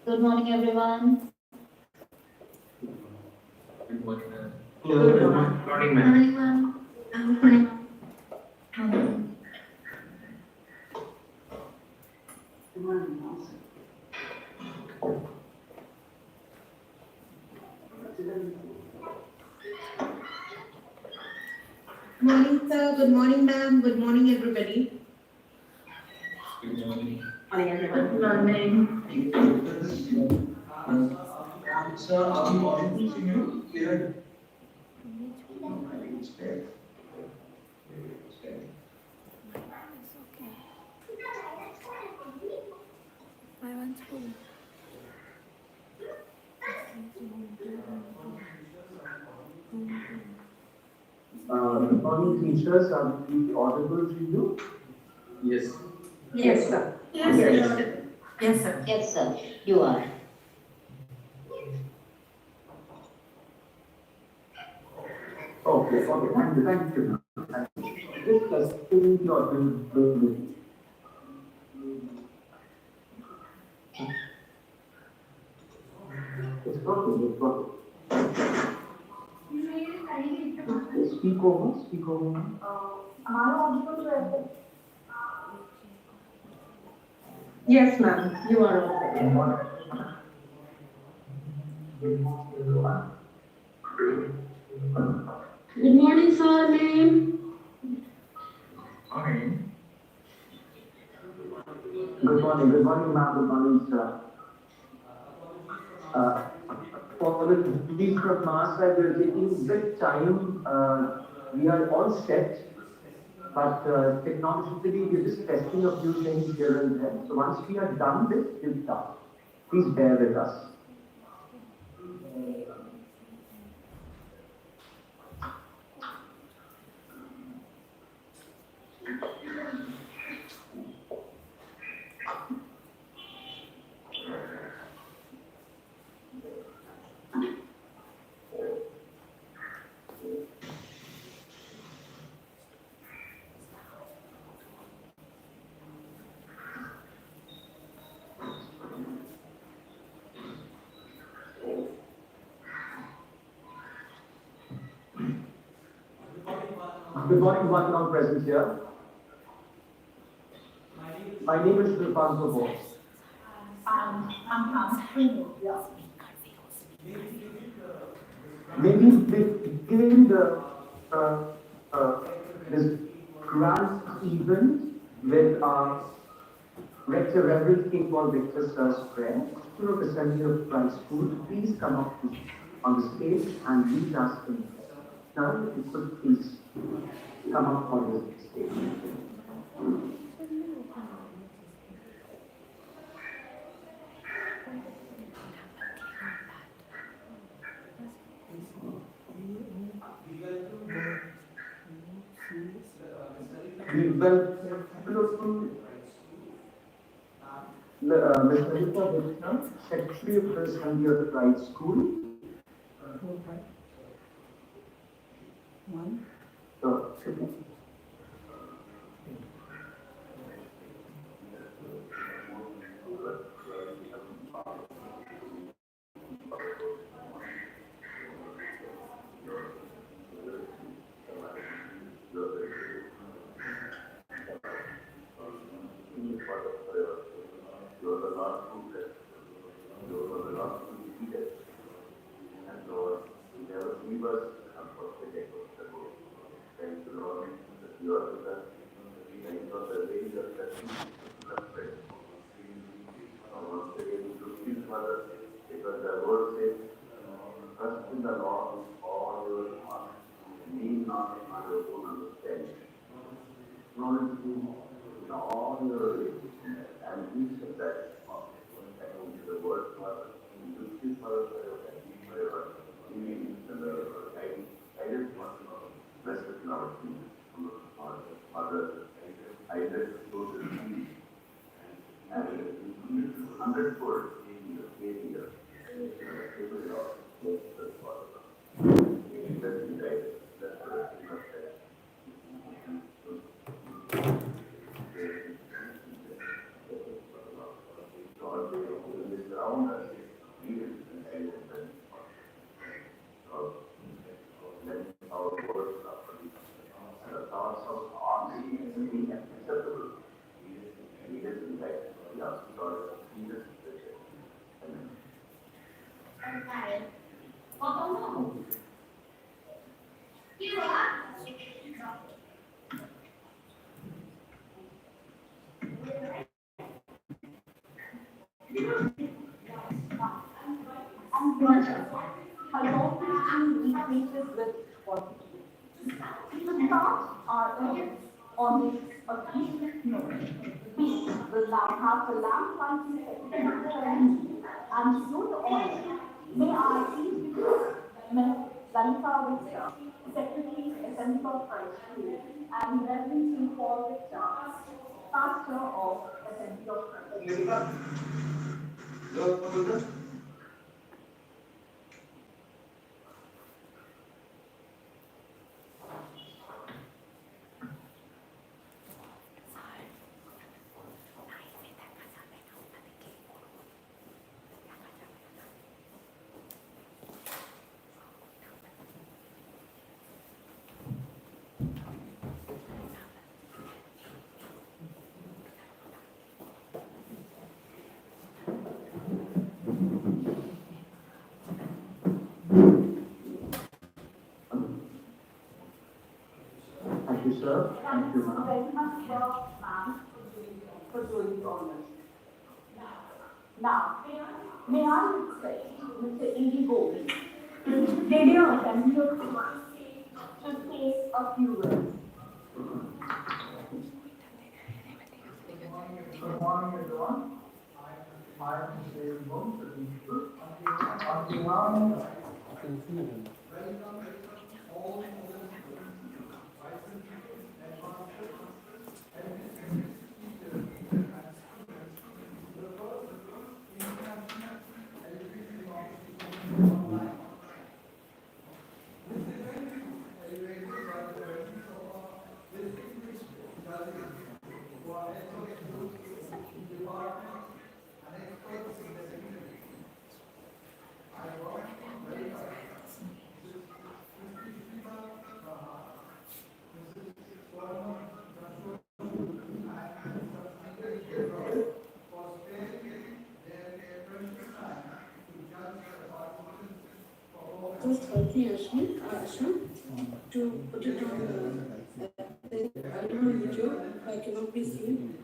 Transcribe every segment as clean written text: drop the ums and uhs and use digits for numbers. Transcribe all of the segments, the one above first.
Good morning, everyone. Good morning, ma'am. Hello, Good everyone. morning, ma'am. Good morning, ma'am. Good morning, sir. Good morning, ma'am. Good morning, everybody. Good morning. Good morning. Sir, are we audible to you? Clear? Good morning, teachers. Are we audible to you? Yes. Yes, sir. Yes, sir. Yes, sir. You are. Okay, thank you. Just testing the audibility. It's working. Speak over. Yes, ma'am. You are all. Good morning, Good morning, sir, ma'am. good morning, ma'am. Good morning, sir. Uh, Apologies from our side, we are taking a bit time. We are all set, but technologically, we're just testing a few things here and there. So once we are done with, we'll start. Please bear with us. Good morning, one and all present here. My name is Alfonso Boss. Maybe begin uh, uh, this grand event with Rector Reverend King Paul Victor Sir's prayer. Student of Assembly of Christ School, please come up on the stage and lead us in prayer. Now, if you could please come up on the stage. We welcome Ms. Melissa Victor, Secretary of the Assembly of the Christ School. So, because the word says, trust in the Lord with all your heart, lean not on your own understanding. Acknowledge Him in all your ways, and He shall that according to the word for justice forever, and peace forever. He is the guidance one, blessed Lord Jesus, Father, I let go to the and hundredfold in the Savior. known as leaders and citizens of letting our words up and the thoughts of honesty and being acceptable. Leaders in fact, we are sort of leaders in the church. Amen. Hello, and increases with quality. The thoughts are on a peak note. Peak will now have the lamp lighting secretary and to do the honor. May I please introduce Ms. Lalita Victor, Secretary, Assembly of Christ School, and Reverend St. Paul Victor, Pastor of Assembly of Christ. Thank you, sir. Thank you, ma'am. Very much, ma'am, for doing the honors. Now, may I request Mr. A.D. Govind, Secretary of Assembly of Christ, to say a few words. Good morning, everyone. I am Mr. Bom, the principal. On behalf welcome all Just help me, Ashna, to put it on I don't know video, I cannot be seen.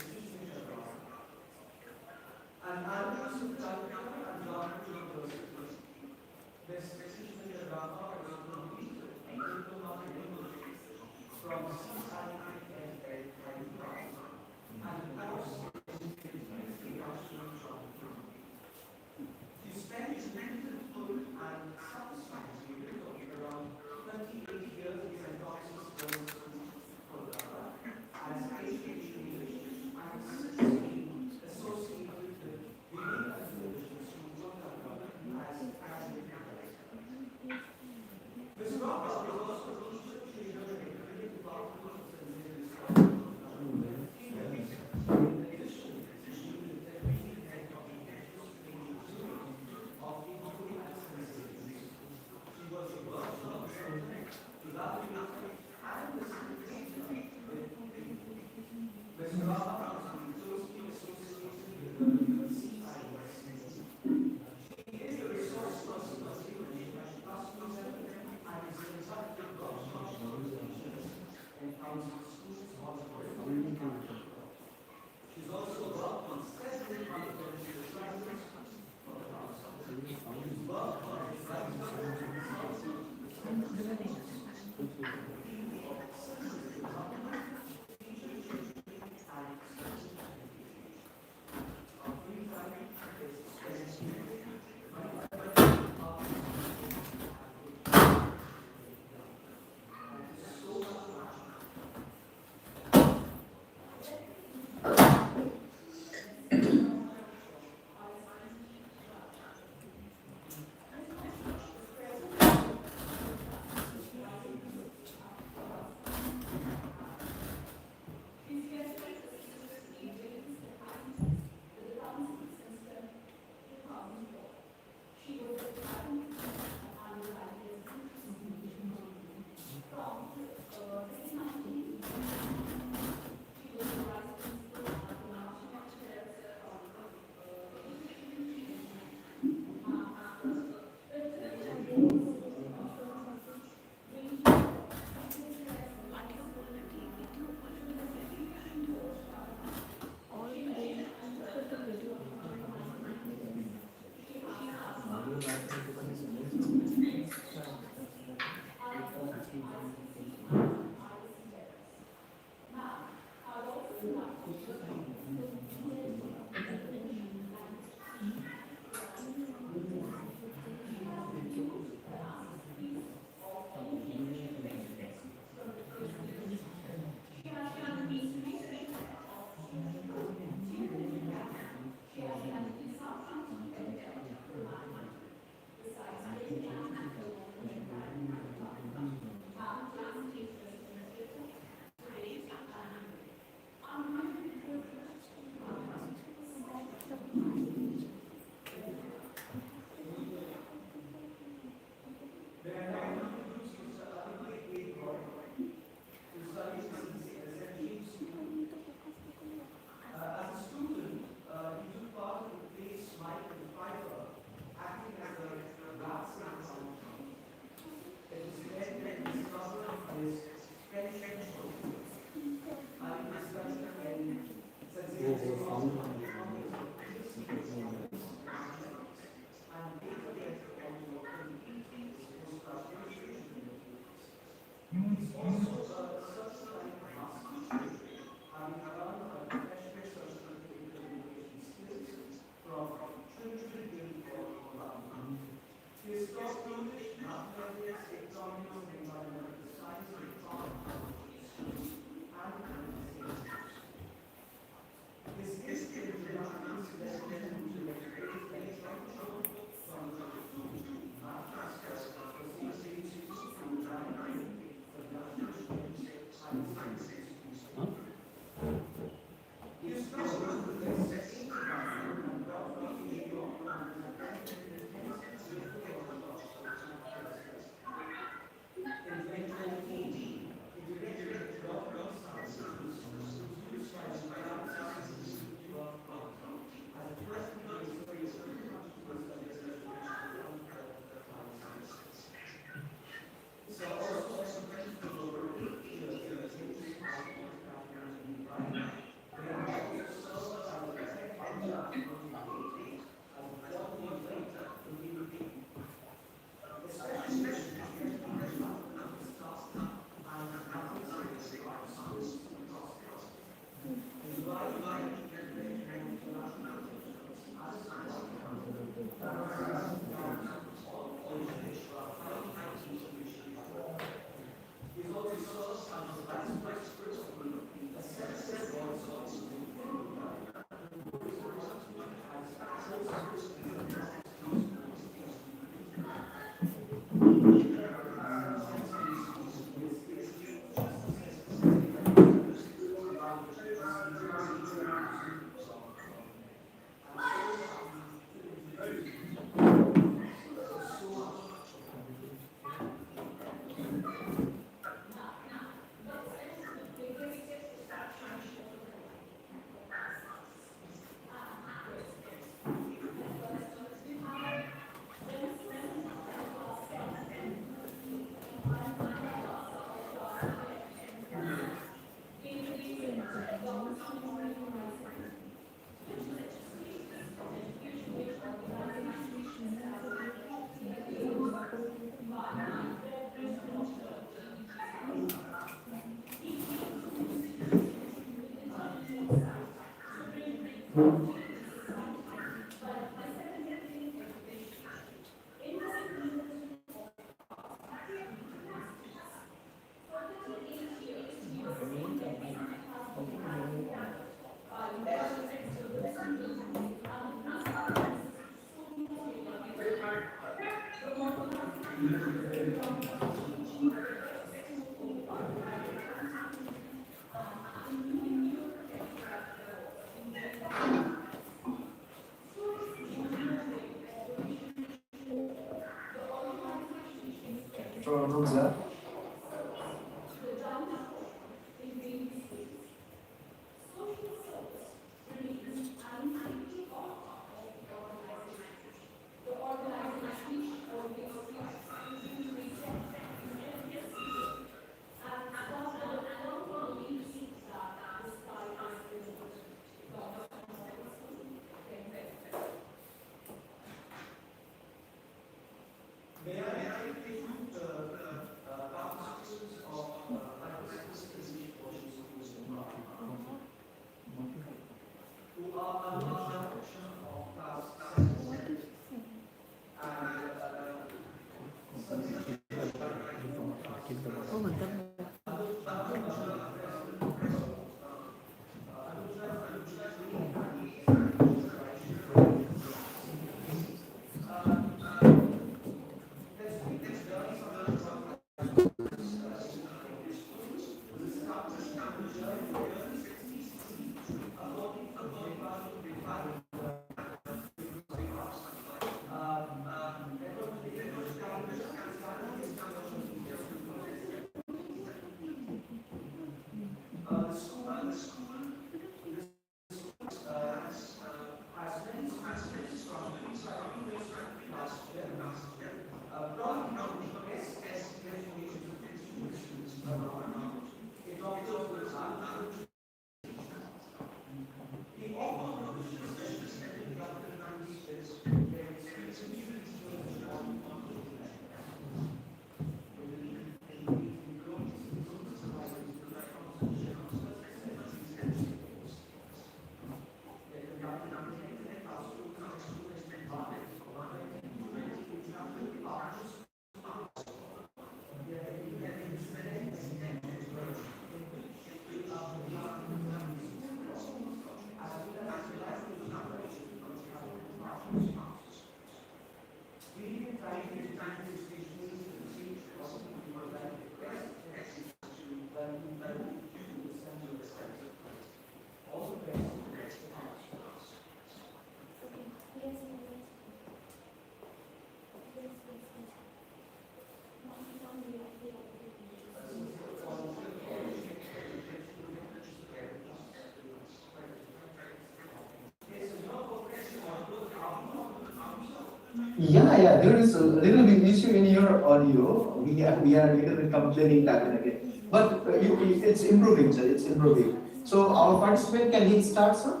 Yeah, there is a little bit issue in your audio. We are a little bit complaining that and again. But it's improving, sir. It's improving. So our participant, can he start, sir?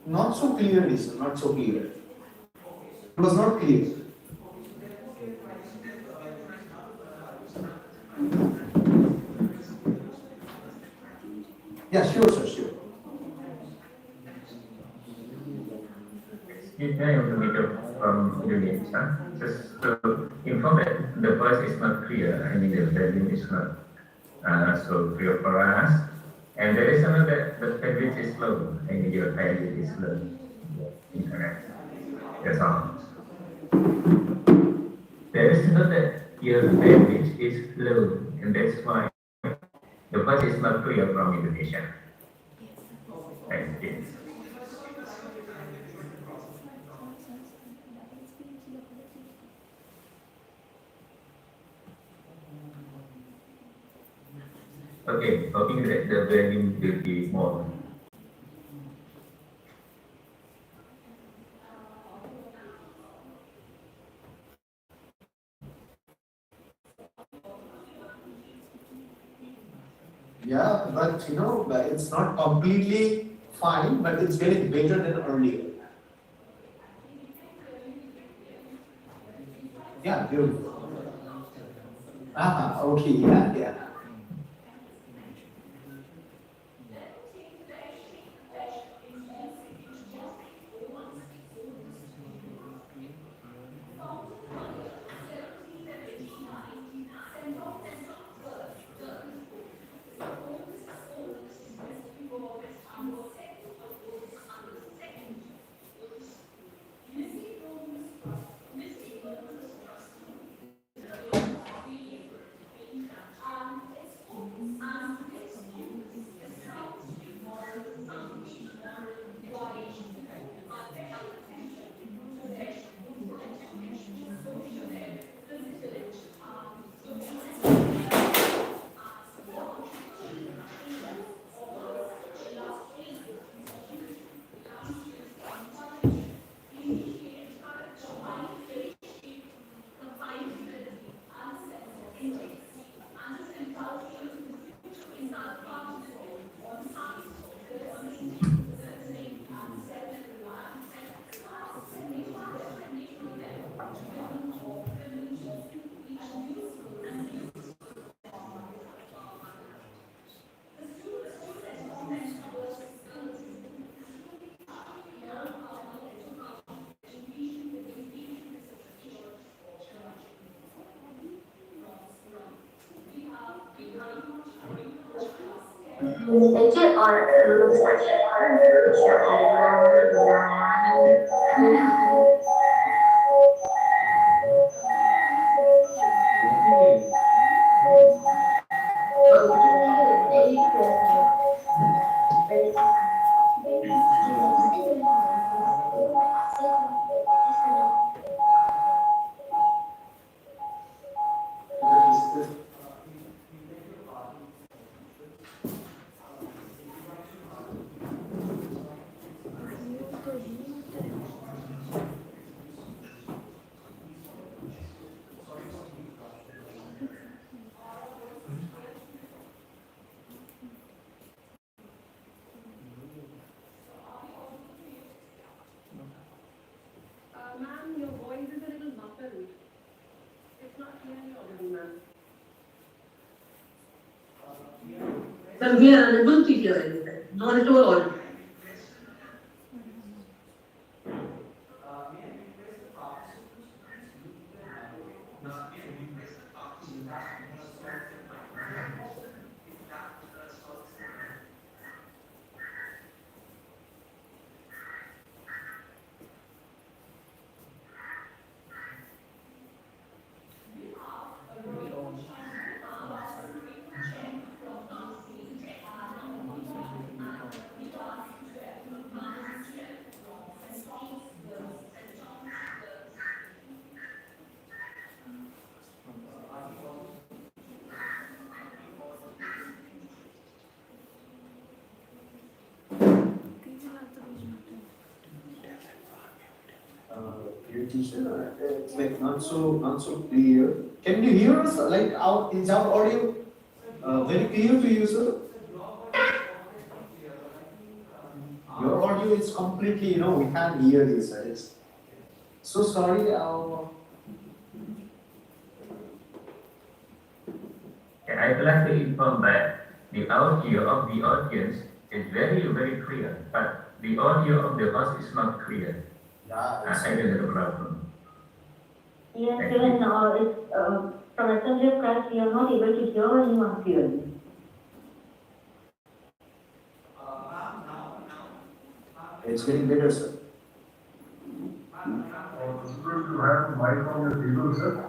Not so clearly, sir. Not so clear. It was not clear. Yeah, sure, sir. Sure. I am Mito from Indonesia. Just to inform that the voice is not clear, I mean the volume is not so clear for us. And there is another that the bandwidth is low, I mean your bandwidth is low. Internet. That's all. There is another your bandwidth is low, and that's why the voice is not clear from Indonesia. Thank you. Okay, hoping that the volume will be more. Yeah, but it's not completely fine, but it's getting better than earlier. Yeah, beautiful. Okay, yeah. Legit or looks like Ma'am, your voice is a little muffled. It's not clearly audible, ma'am. Ma'am, we are unable to hear anything. Not at all audible. Dear teacher, it's like not so clear. Can you hear us? Like is our audio very clear to you, sir? Your audio is completely, we can't hear you, sir. It's so sorry. I'd like to inform that the audio of the audience is very, very clear, but the audio of the host is not clear. Yeah, I don't have a problem. Yes, even from Assembly of Christ, we are not able to hear anyone clearly. it's getting better, sir. Supposed to have mic on your table, sir.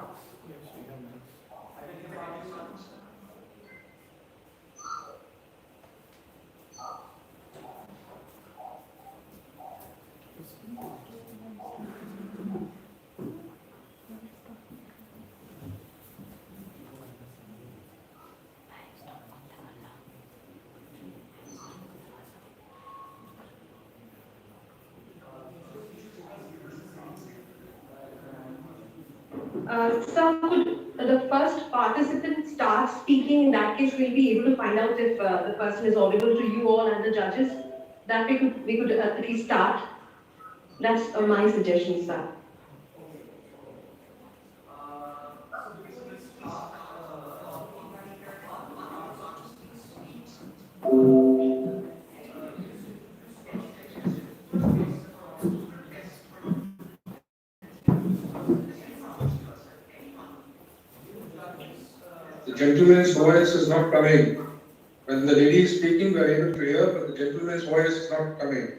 Sir, could the first participant start speaking? In that case, we'll be able to find out if the person is audible to you all and the judges. That we could at least start. That's my suggestion, sir. The gentleman's voice is not coming. When the lady is speaking, we are able to hear, but the gentleman's voice is not coming.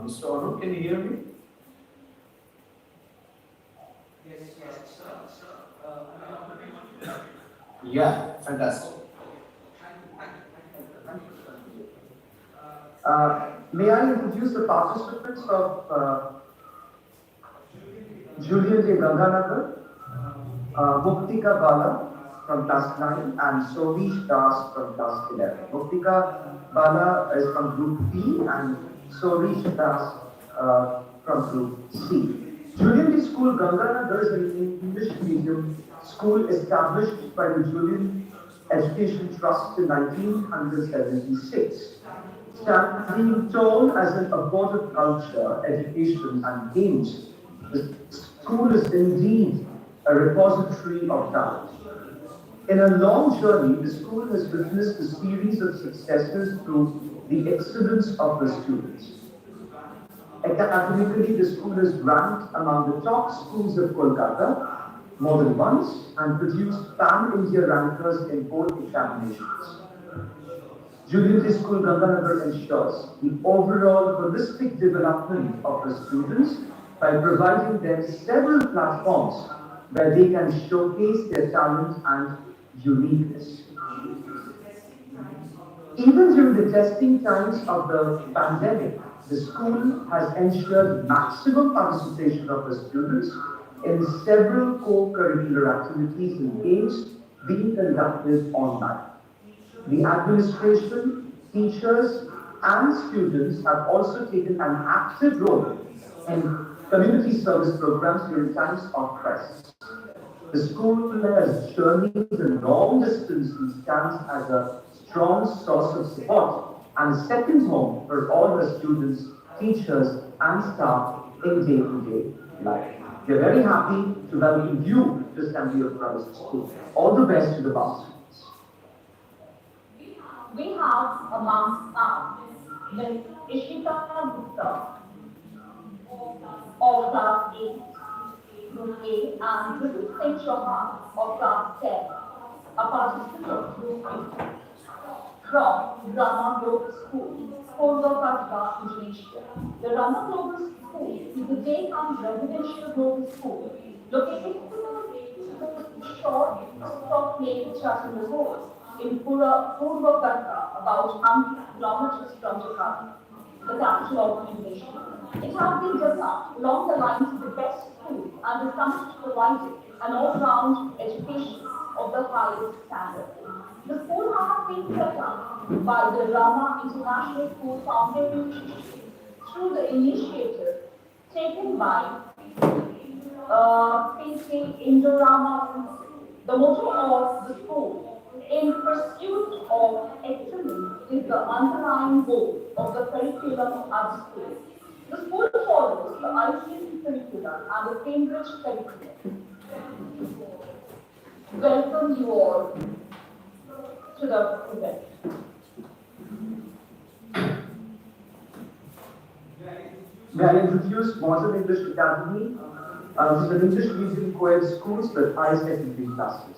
Mr. Anup, can you hear me? Yeah, fantastic. May I introduce the participants of Julian de Ganganagar, Muktika Bala from class 9 and Sovish Das from class 11. Muktika Bala is from group B and Sovish Das from group C. Julian School Ganganagar is an English medium school established by the Julian Education Trust in 1976. Standing tall as an abode of culture, education, and games, the school is indeed a repository of talent. In a long journey, the school has witnessed a series of successes through the excellence of the students. Academically, the school is ranked among the top schools of Kolkata more than once and produced pan-India rankers in both examinations. Julian School Ganganagar ensures the overall holistic development of the students by providing them several platforms where they can showcase their talent and uniqueness. Even during the testing times of the pandemic, the school has ensured maximum participation of the students in several co-curricular activities and games being conducted online. The administration, teachers, and students have also taken an active role in community service programs during times of crisis. The school has journeyed a long distance and stands as a strong source of support and a second home for all the students, teachers, and staff in day-to-day life. We are very happy to welcome you to St. Leo Private School. All the best to the past students. We have amongst us Ms. Ishita Gupta of class 8, Group A, and Mrs. Singh Chauhan of class 10, a participant of Group A, from Rama Global School, Kolkata, Indonesia. The Rama Global School is a day-time residential global school located short of Lake Chatham Road in Purva Ganga, about 100 kilometers from Jakarta, the capital of Indonesia. It has been developed along the lines of the best school and is committed to providing an all-round education of the highest standard. The school has been set up by the Rama International School Foundation through the initiative taken by P.C. Indorama. The motto of the school, in pursuit of excellence, is the underlying goal of the curriculum of the school. The school follows the ICSE curriculum and the Cambridge curriculum. Welcome you all to the event. May I introduce Modern English Academy, which is an English medium co-ed schools with high secondary classes.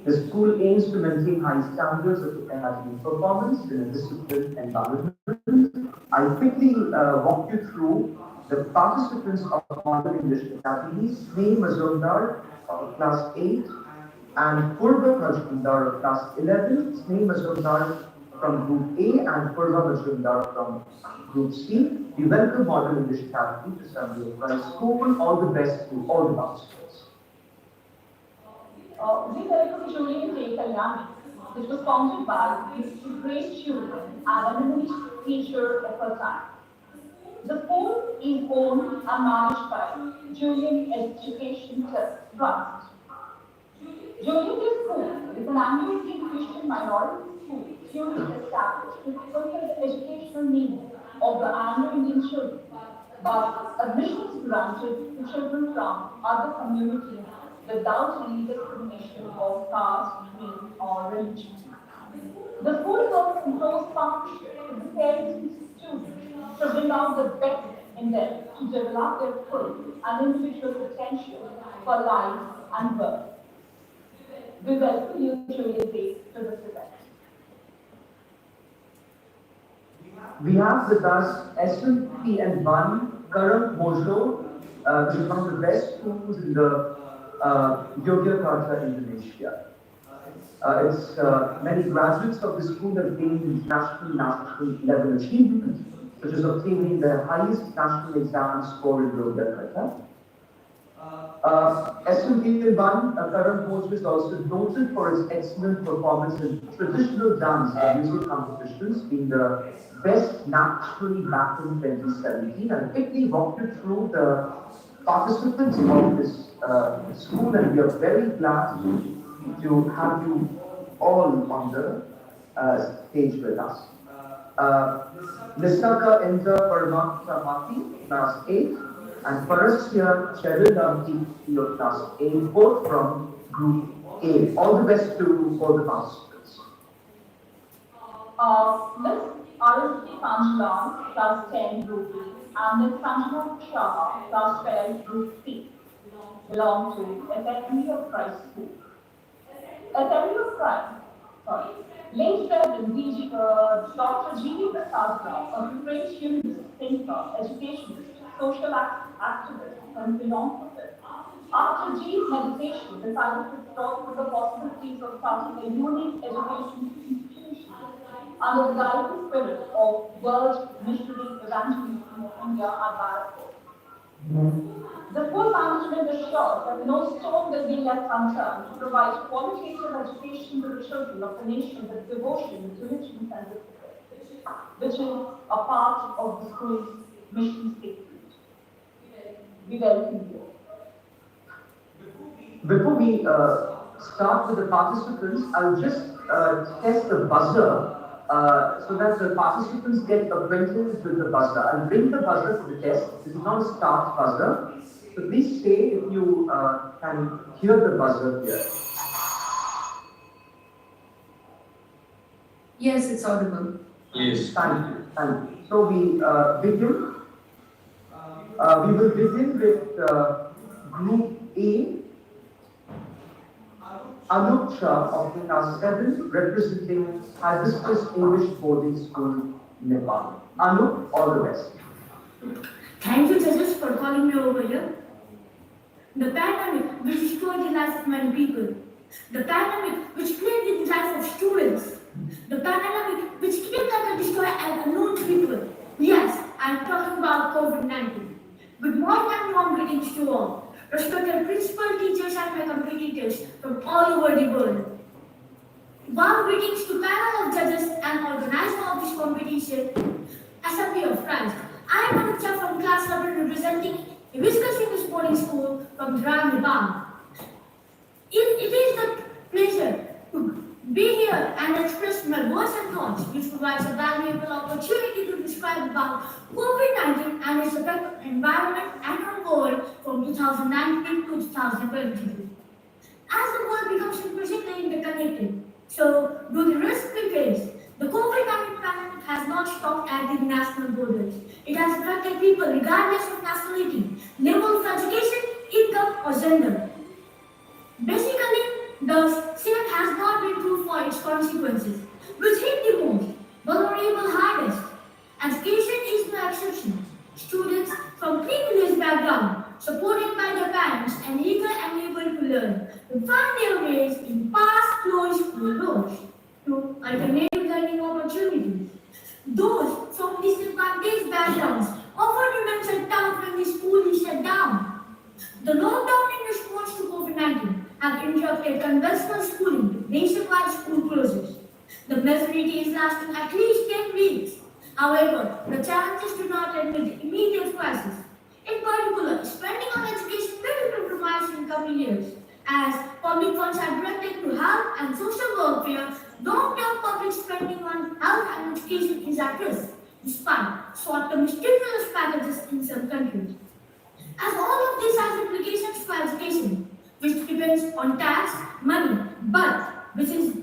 The school aims to maintain high standards of academic performance in a disciplined environment. I quickly walk you through the participants of Modern English Academy: Sneh Mazumdar of class 8 and Purva Mazumdar of class 11. Sneh Mazumdar from Group A and Purva Mazumdar from Group C. We welcome Modern English Academy to St. Leo Private School. All the best to all the participants. We welcome Julian J. Kalyani, which was founded by Mr. Grace Children and an English teacher at her time. The school is owned and managed by Julian Education Trust. Julian School is an Anglican Christian minority school purely established to fulfill the educational needs of the Anglo-Indian children, but admissions granted to children from other communities without any discrimination of caste, creed, or religion. The school works in close partnership with the parents and students to bring out the best in them to develop their full and individual potential for life and work. We welcome you, Julian Day, to this event. We have with us SMP and 1 Karan Mojo, which is one of the best schools in the Yogyakarta, Indonesia. It's many graduates of the school have gained national level achievement, such as obtaining the highest national exam score in Yogyakarta. SMP1 Karan Mojo is also noted for its excellent performance in traditional dance and music competitions, being the best naturally back in 2017. And quickly walk you through the participants of this school, and we are very glad to have you all on the stage with us. Nistaka Indra Paramata Mati, class 8, and Parasya Cheryl Damti, of class 8, both from group A. All the best to all the participants. Miss RSP Panjalan, class 10, group B, and Miss Sanjana Sharma, class 12, group C, belong to Assembly of Christ School. Assembly of Christ, late Reverend Dr. G. Prasad Rao, a great humanist thinker, educationist, social activist, and philanthropist. After G's meditation, decided to explore the possibilities of starting a unique education institution under the guiding spirit of World Missionary Evangelism in India and Bharat. The full management assures that no stone will be left unturned to provide qualitative education to the children of the nation with devotion, diligence, and discipline, which is a part of the school's mission statement. We welcome you. Before we start with the participants, I'll just test the buzzer so that the participants get acquainted with the buzzer. I'll bring the buzzer to the test. This is not a start buzzer. So please say if you can hear the buzzer here. Yes, it's audible. Yes. Thank you. Thank you. So we begin. We will begin with Group A. Anup Shah of class 7, representing Hibiscus English Boarding School, Nepal. Anup, all the best. Thank you, judges, for calling me over here. The pandemic which destroyed the lives of many people. The pandemic which claimed the lives of students. The pandemic which came like a destroyer and unknown people. Yes, I am talking about COVID-19. Good morning and warm greetings to all. Respected principal, teachers, and my competitors from all over the world. Warm greetings to panel of judges and organizer of this competition, Assembly of Christ. I am Anup Shah from class 7, representing Hibiscus English Boarding School from Dhran, Nepal. It is a pleasure to be here and express my words and thoughts, which provides a valuable opportunity to describe about COVID-19 and its effect on environment and on world from 2019 to 2022. As the world becomes increasingly interconnected, so do the risks we face. The COVID-19 pandemic has not stopped at the national borders. It has affected people regardless of nationality, level of education, income, or gender. Basically, the same has not been true for its consequences, which hit the most vulnerable hardest. Education is no exception. Students from privileged background, supported by their parents and eager and able to learn, to find their ways in past closed school doors to alternative learning opportunities. Those from disadvantaged backgrounds often remain shut down when the school is shut down. The lockdown in response to COVID-19 have interrupted conventional schooling to nationwide school closures. The majority is lasting at least 10 weeks. However, the challenges do not end with the immediate crisis. In particular, spending on education will be compromised in coming years. As public funds are directed to health and social welfare, long-term public spending on health and education is at risk, despite short-term stimulus packages in some countries. As all of this has implications for education, which depends on tax, money, but which is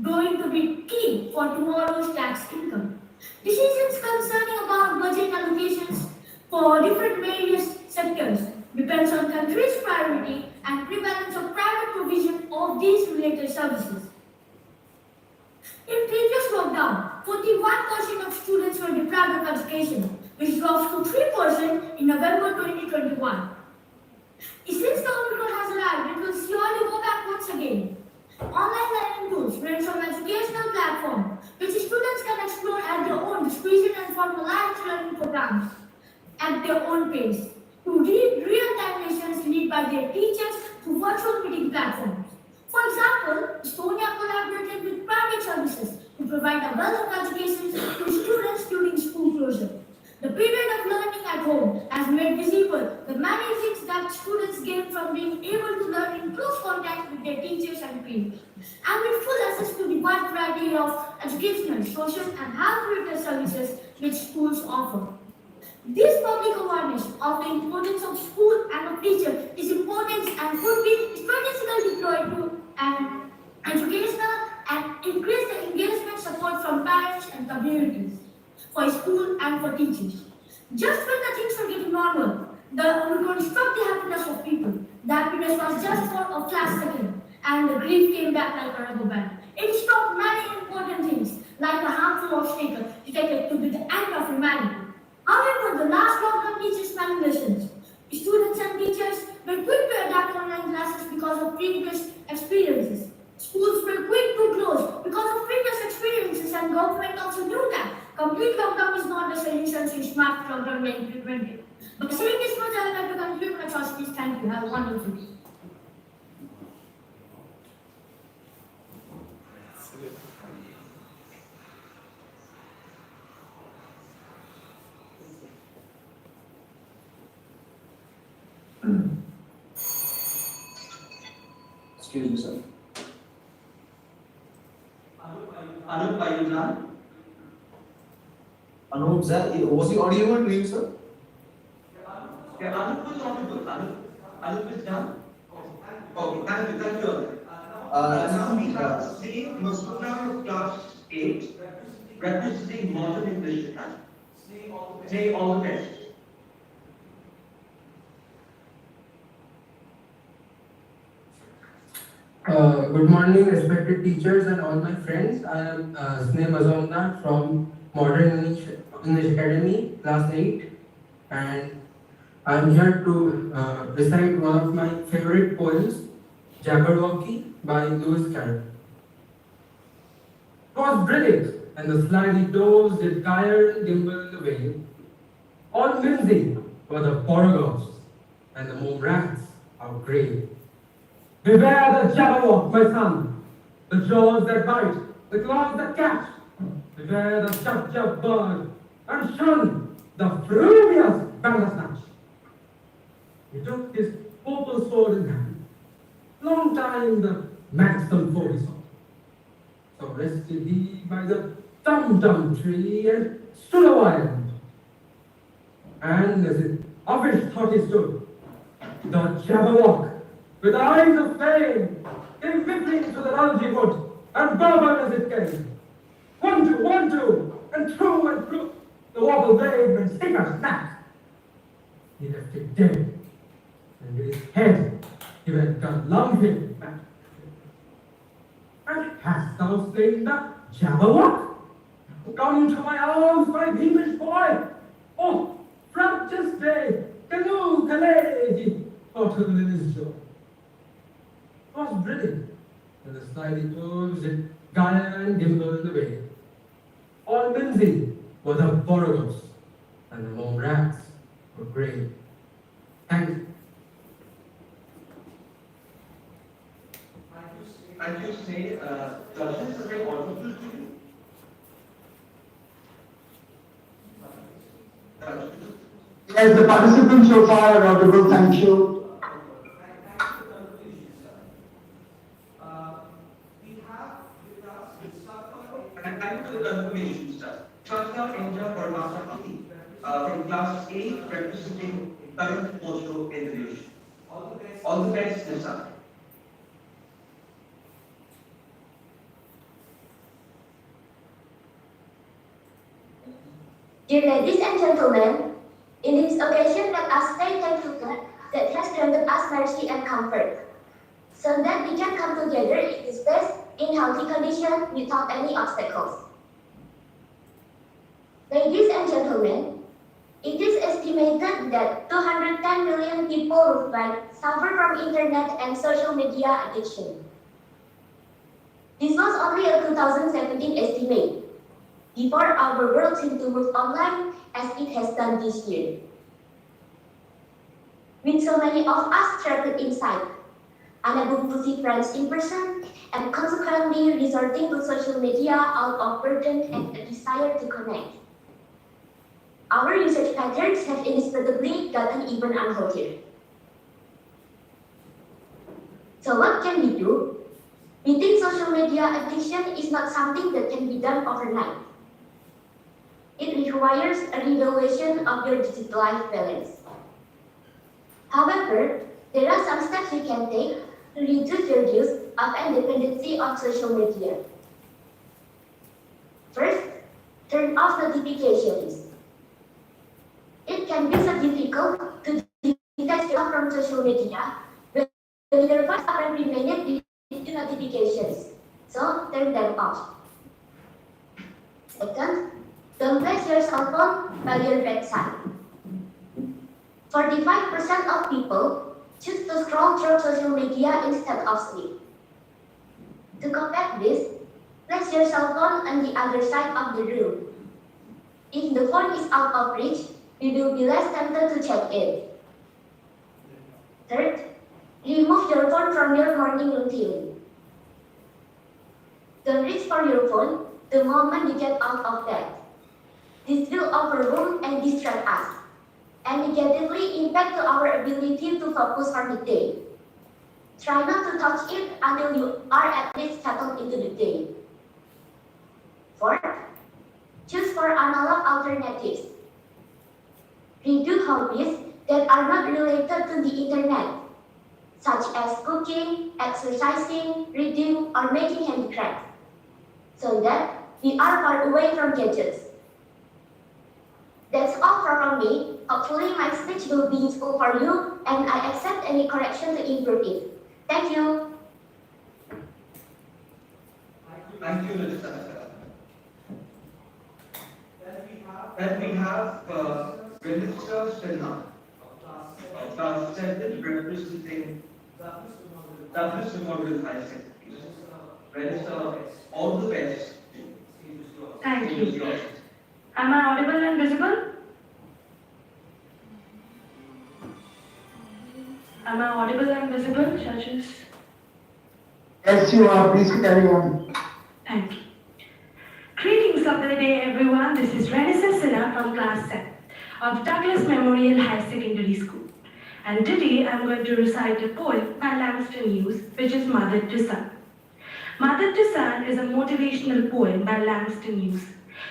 going to be key for tomorrow's tax income. Decisions concerning about budget allocations for different various sectors depends on country's priority and prevalence of private provision of these related services. In previous lockdown, 41% of students were deprived of education, which drops to 3% in November 2021. Since the Omicron has arrived, it will surely go back once again. Online learning tools range from educational platforms, which students can explore at their own discretion and formalized learning programs at their own pace, to read real-time lessons led by their teachers through virtual meeting platforms. For example, Estonia collaborated with private services to provide a wealth of education to students during school closure. The period of learning at home has made visible the many things that students gain from being able to learn in close contact with their teachers and peers, and with full access to the wide variety of educational, social, and health-related services which schools offer. This public awareness of the importance of school and of teacher is important and could be strategically deployed to an educational and increase the engagement support from parents and communities for school and for teachers. Just when the things were getting normal, the Omicron struck the happiness of people. The happiness was just for a flash second, and the grief came back like a rubber band. It stopped many important things, like the harmful obstacle detected to be the end of humanity. However, the last lockdown teaches many lessons. Students and teachers were quick to adapt online classes because of previous experiences. Schools were quick to close because of previous experiences, and government also knew that complete lockdown is not the solution to smart lockdown 2020. But saying this much, I would like to conclude my thoughts. Please, thank you. Have a wonderful day. Excuse me, sir. Anup, are you done? Anup, sir, was he audible to you, sir? Yeah, Anup is audible. Anup is done? Okay, thank you. Now we have C. Masuna of class 8, representing modern English. Say all the best. Good morning, respected teachers and all my friends. I am Sneh Mazumdar from Modern English Academy, class 8, and I am here to recite one of my favorite poems, Jabberwocky by Lewis Carroll. 'Twas brilliant, and the slidey doors did gyre and gimble in the way. All mimsy were the porogos, and the mome rats are grey. Beware the Jabberwock, my son, the jaws that bite, the claws that catch. Beware the chub bird, and shun the frumious bandersnatch. He took his purple sword in hand, long time the maxim for his sword. So rested he by the tum tree and stood a while. And as it offish thought he stood, the Jabberwock, with eyes of flame, came whipping to the bulgy wood, and burbled as it came. 1, 2, and through, the wobble waved and stinger snapped. He left it dead, and with his head he went galumphing back. And hast thou slain the Jabberwock? Come to my arms, my beamish boy! Oh, frabjous day, canoe, calais, thought of his joy. 'Twas brilliant, and the slidey toes did gyre and gimble in the way. All mimsy were the porogos, and the mome rats were grey. Thank you. Thank you, Sneh. Judges, are they audible to you? Yes, the participants so far are audible, thank you. And thank you for the confirmation, sir. Shasta Inja Parmasapati from class 8, representing current post-row in the nation. All the best, Nisa. Dear ladies and gentlemen, in this occasion, let us say thank you God that has granted us mercy and comfort, so that we can come together in this best in healthy condition without any obstacles. Ladies and gentlemen, it is estimated that 210 million people worldwide suffer from internet and social media addiction. This was only a 2017 estimate, before our world seemed to move online as it has done this year. With so many of us trapped inside, unable to see friends in person, and consequently resorting to social media out of burden and a desire to connect. our usage patterns have indisputably gotten even unhealthier. So what can we do? Beating social media addiction is not something that can be done overnight. It requires a reevaluation of your digital life balance. However, there are some steps you can take to reduce your use of and dependency on social media. First, turn off notifications. It can be so difficult to detach yourself from social media when your phone every minute due to notifications. So turn them off. Second, don't place your cell phone by your bedside. 45% of people choose to scroll through social media instead of sleep. To combat this, place your cell phone on the other side of the room. If the phone is out of reach, you will be less tempted to check it. Third, remove your phone from your morning routine. Don't reach for your phone the moment you get out of bed. This will overwhelm and distract us, and negatively impact our ability to focus for the day. Try not to touch it until you are at least settled into the day. Fourth, choose for analog alternatives. Redo hobbies that are not related to the internet, such as cooking, exercising, reading, or making handicrafts, so that we are far away from gadgets. That's all from me. Hopefully my speech will be useful for you, and I accept any correction to improve it. Thank you. Thank you, Rajasthan. Then we have Minister Sinha, Class 7, representing Douglas Memorial High Secondary. Minister, all the best. Thank you. Am I audible and visible? Am I audible and visible, judges? Yes, you are. Please carry on. Thank you. Greetings of the day, everyone. This is Renaissance Sinha from Class 7 of Douglas Memorial High Secondary School. And today I'm going to recite a poem by Langston Hughes, which is Mother to Son. Mother to Son is a motivational poem by Langston Hughes,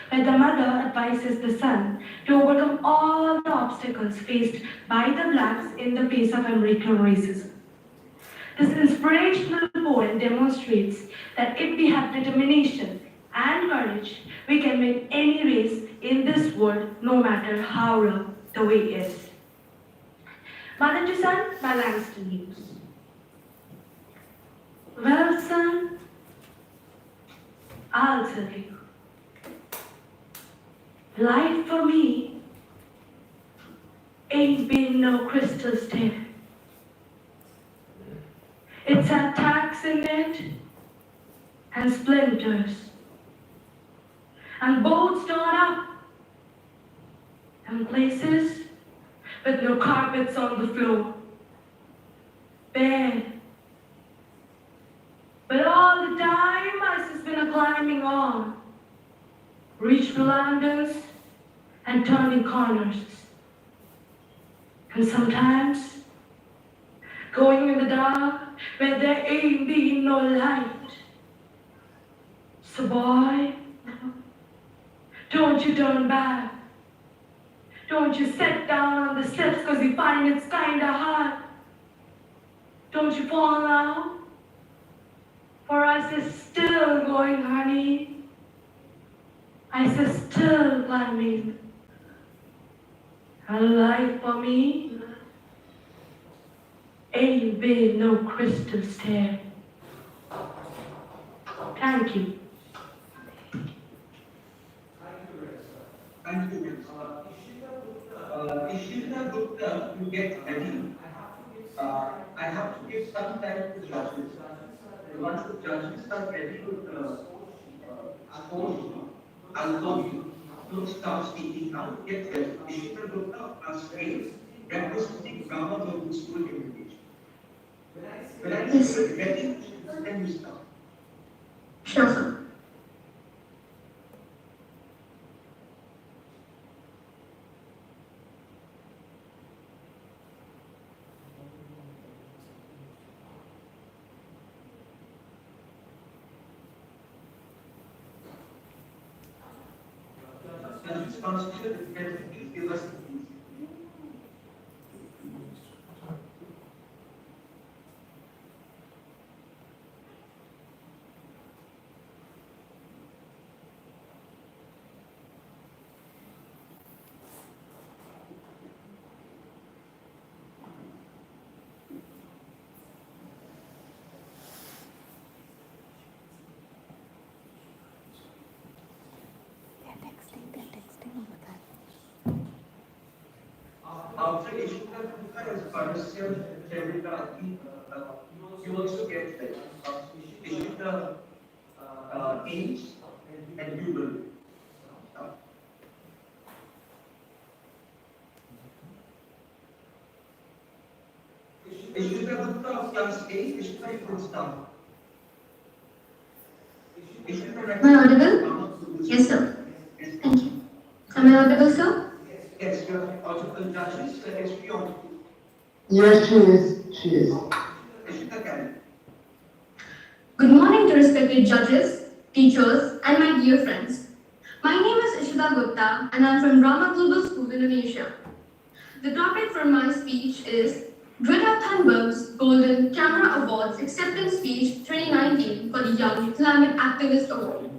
where the mother advises the son to overcome all the obstacles faced by the blacks in the face of American racism. This inspirational poem demonstrates that if we have determination and courage, we can win any race in this world, no matter how rough the way is. Mother to Son by Langston Hughes. Well, son, I'll tell you. Life for me ain't been no crystal stair. It's had tacks in it and splinters and bolts torn up and places with no carpets on the floor. Bare. But all the time I just been climbing on, reach the landings and turning corners. And sometimes going in the dark where there ain't been no light. So boy, don't you turn back. Don't you sit down on the steps cause you find it's kinda hard. Don't you fall now, for us is still going, honey. I said still climbing. And life for me ain't been no crystal stair. Thank you. Thank you. Ishita Gupta, you get ready. I have to give some time to judges. Once the judges are ready with the score, I'll call you. Don't start speaking now. Get ready. Ishita Gupta, class 8, representing Brahma Global School Education. When I say ready, then you start. Sure, sir. constitution that give us. After issuing the book as partial you also get issue the age and pupil. Issue the book of class 8, issue the full stop. Am I audible? Yes, sir. Thank you. Am I audible, sir? Yes, you are audible, judges. History on. Yes, she is. She is. Issue the canon. Good morning to respected judges, teachers, and my dear friends. My name is Ishita Gupta, and I'm from Rama Global School, Indonesia. The topic for my speech is Greta Thunberg's Golden Camera Awards Acceptance Speech 2019 for the Young Climate Activist Award.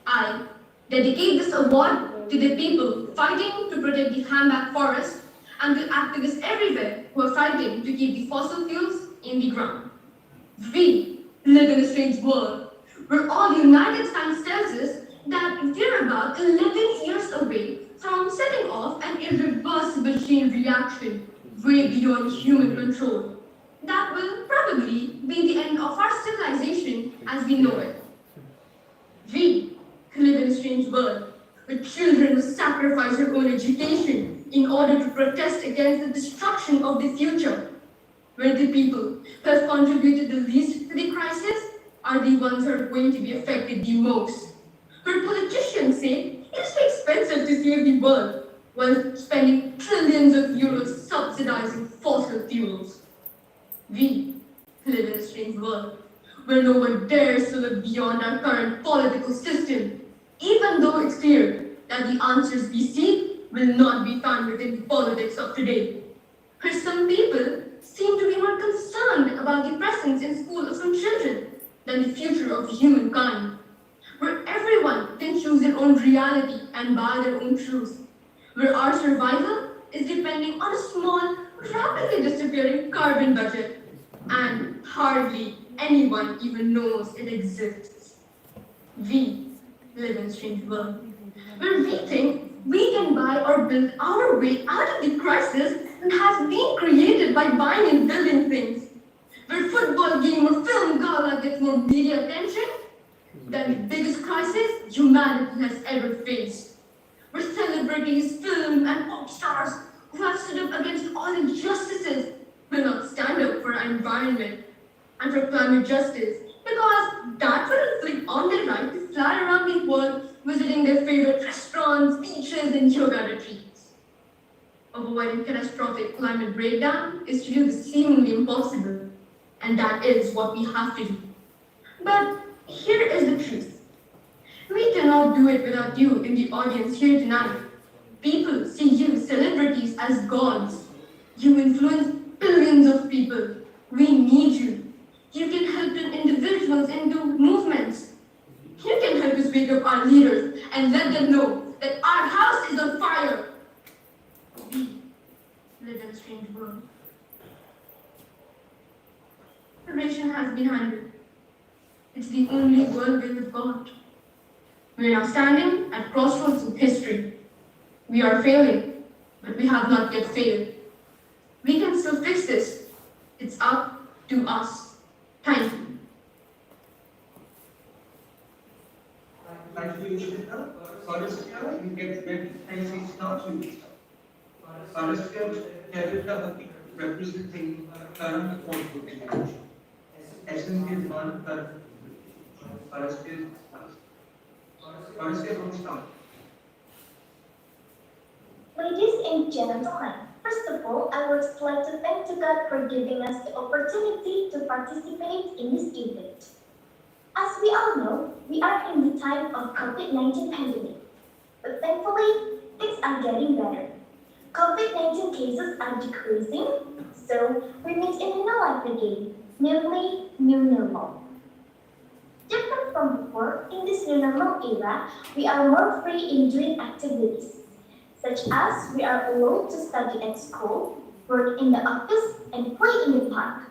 I dedicate this award to the people fighting to protect the Hamback forest and to activists everywhere who are fighting to keep the fossil fuels in the ground. We live in a strange world where all the United States tells us that we're about 11 years away from setting off an irreversible chain reaction way beyond human control. That will probably be the end of our civilization as we know it. We live in a strange world where children will sacrifice their own education in order to protest against the destruction of the future, where the people who have contributed the least to the crisis are the ones who are going to be affected the most. Where politicians say it's too expensive to save the world, while spending trillions of euros subsidizing fossil fuels. We live in a strange world where no one dares to look beyond our current political system, even though it's clear that the answers we seek will not be found within the politics of today. Where some people seem to be more concerned about the presence in school of some children than the future of humankind. Where everyone can choose their own reality and buy their own truth. Where our survival is depending on a small, rapidly disappearing carbon budget, and hardly anyone even knows it exists. We live in a strange world, where we think we can buy or build our way out of the crisis that has been created by buying and building things. Where football game or film gala gets more media attention than the biggest crisis humanity has ever faced. Where celebrities, film, and pop stars who have stood up against all injustices will not stand up for our environment and for climate justice because that would inflict on their right to fly around the world visiting their favorite restaurants, beaches, and yoga retreats. Avoiding catastrophic climate breakdown is to do the seemingly impossible, and that is what we have to do. But here is the truth. We cannot do it without you in the audience here tonight. People see you, celebrities, as gods. You influence billions of people. We need you. You can help turn individuals into movements. You can help us wake up our leaders and let them know that our house is on fire. We live in a strange world. Preparation has been handled. It's the only world we've got. We are now standing at crossroads of history. We are failing, but we have not yet failed. We can still fix this. It's up to us. Thank you. Thank you, Ishita. Forestier, you get ready and say start you. Forestier, Terita representing current court. Essence is one current. Forestier, Forestier will start. Ladies and gentlemen, first of all, I would like to thank to God for giving us the opportunity to participate in this event. As we all know, we are in the time of COVID-19 pandemic. But thankfully, things are getting better. COVID-19 cases are decreasing, so we meet in real life again, namely new normal. Different from before, in this new normal era, we are more free in doing activities, such as we are allowed to study at school, work in the office, and play in the park.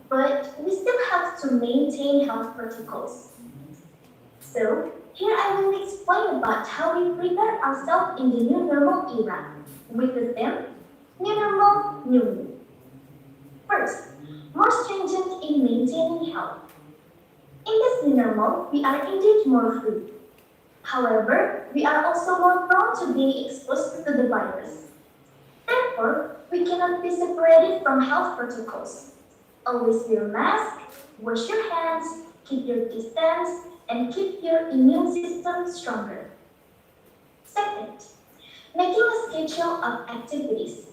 But we still have to maintain health protocols. So, here I will explain about how we prepare ourselves in the new normal era, with the theme, New Normal, New Me. First, more stringent in maintaining health. In this new normal, we are indeed more free. However, we are also more prone to being exposed to the virus. Therefore, we cannot be separated from health protocols. Always wear a mask, wash your hands, keep your distance, and keep your immune system stronger. Second, making a schedule of activities.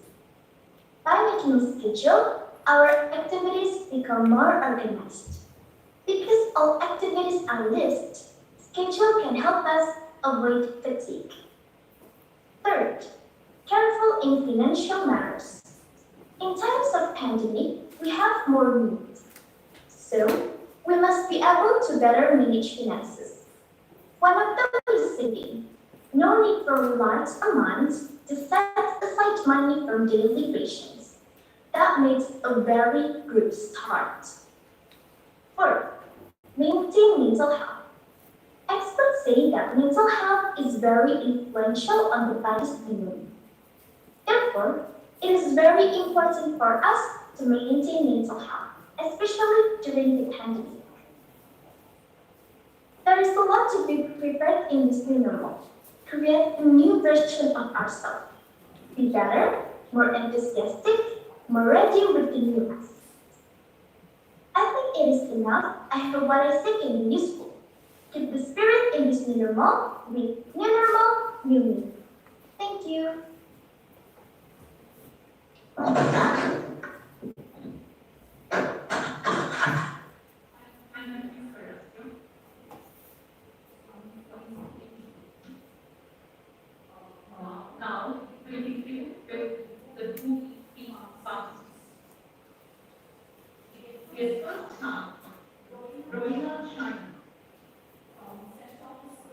By making a schedule, our activities become more organized. Because all activities are listed, schedule can help us avoid fatigue. Third, careful in financial matters. In times of pandemic, we have more needs. So, we must be able to better manage finances. One of them is saving. No need for large amounts to set aside money from daily rations. That makes a very good start. Fourth, maintain mental health. Experts say that mental health is very influential on the body's immune. Therefore, it is very important for us to maintain mental health, especially during the pandemic. There is a lot to be prepared in this new normal. Create a new version of ourselves. Be better, more enthusiastic, more ready with the new us. I think it is enough. I hope what I say can be useful. Keep the spirit in this new normal with new normal, new me. Thank you. Now, we begin with the 2 key parts. Yes, first time, Rohina China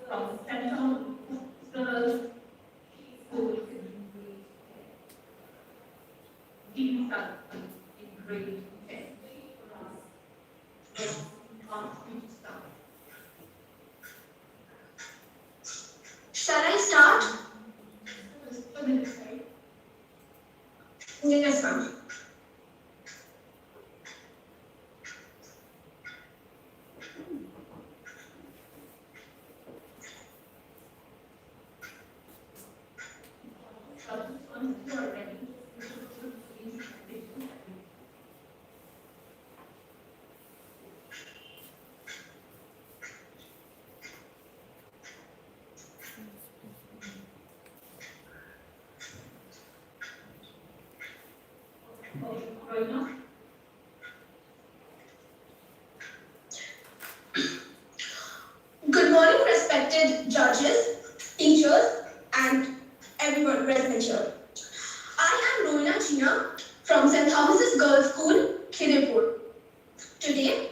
from Central Girls School in grade 10. Shall I start? Yes, ma'am. Good morning, respected judges, teachers, and everyone present here. I am Rohina China from St. Thomas's Girls' School, Khidipur. Today,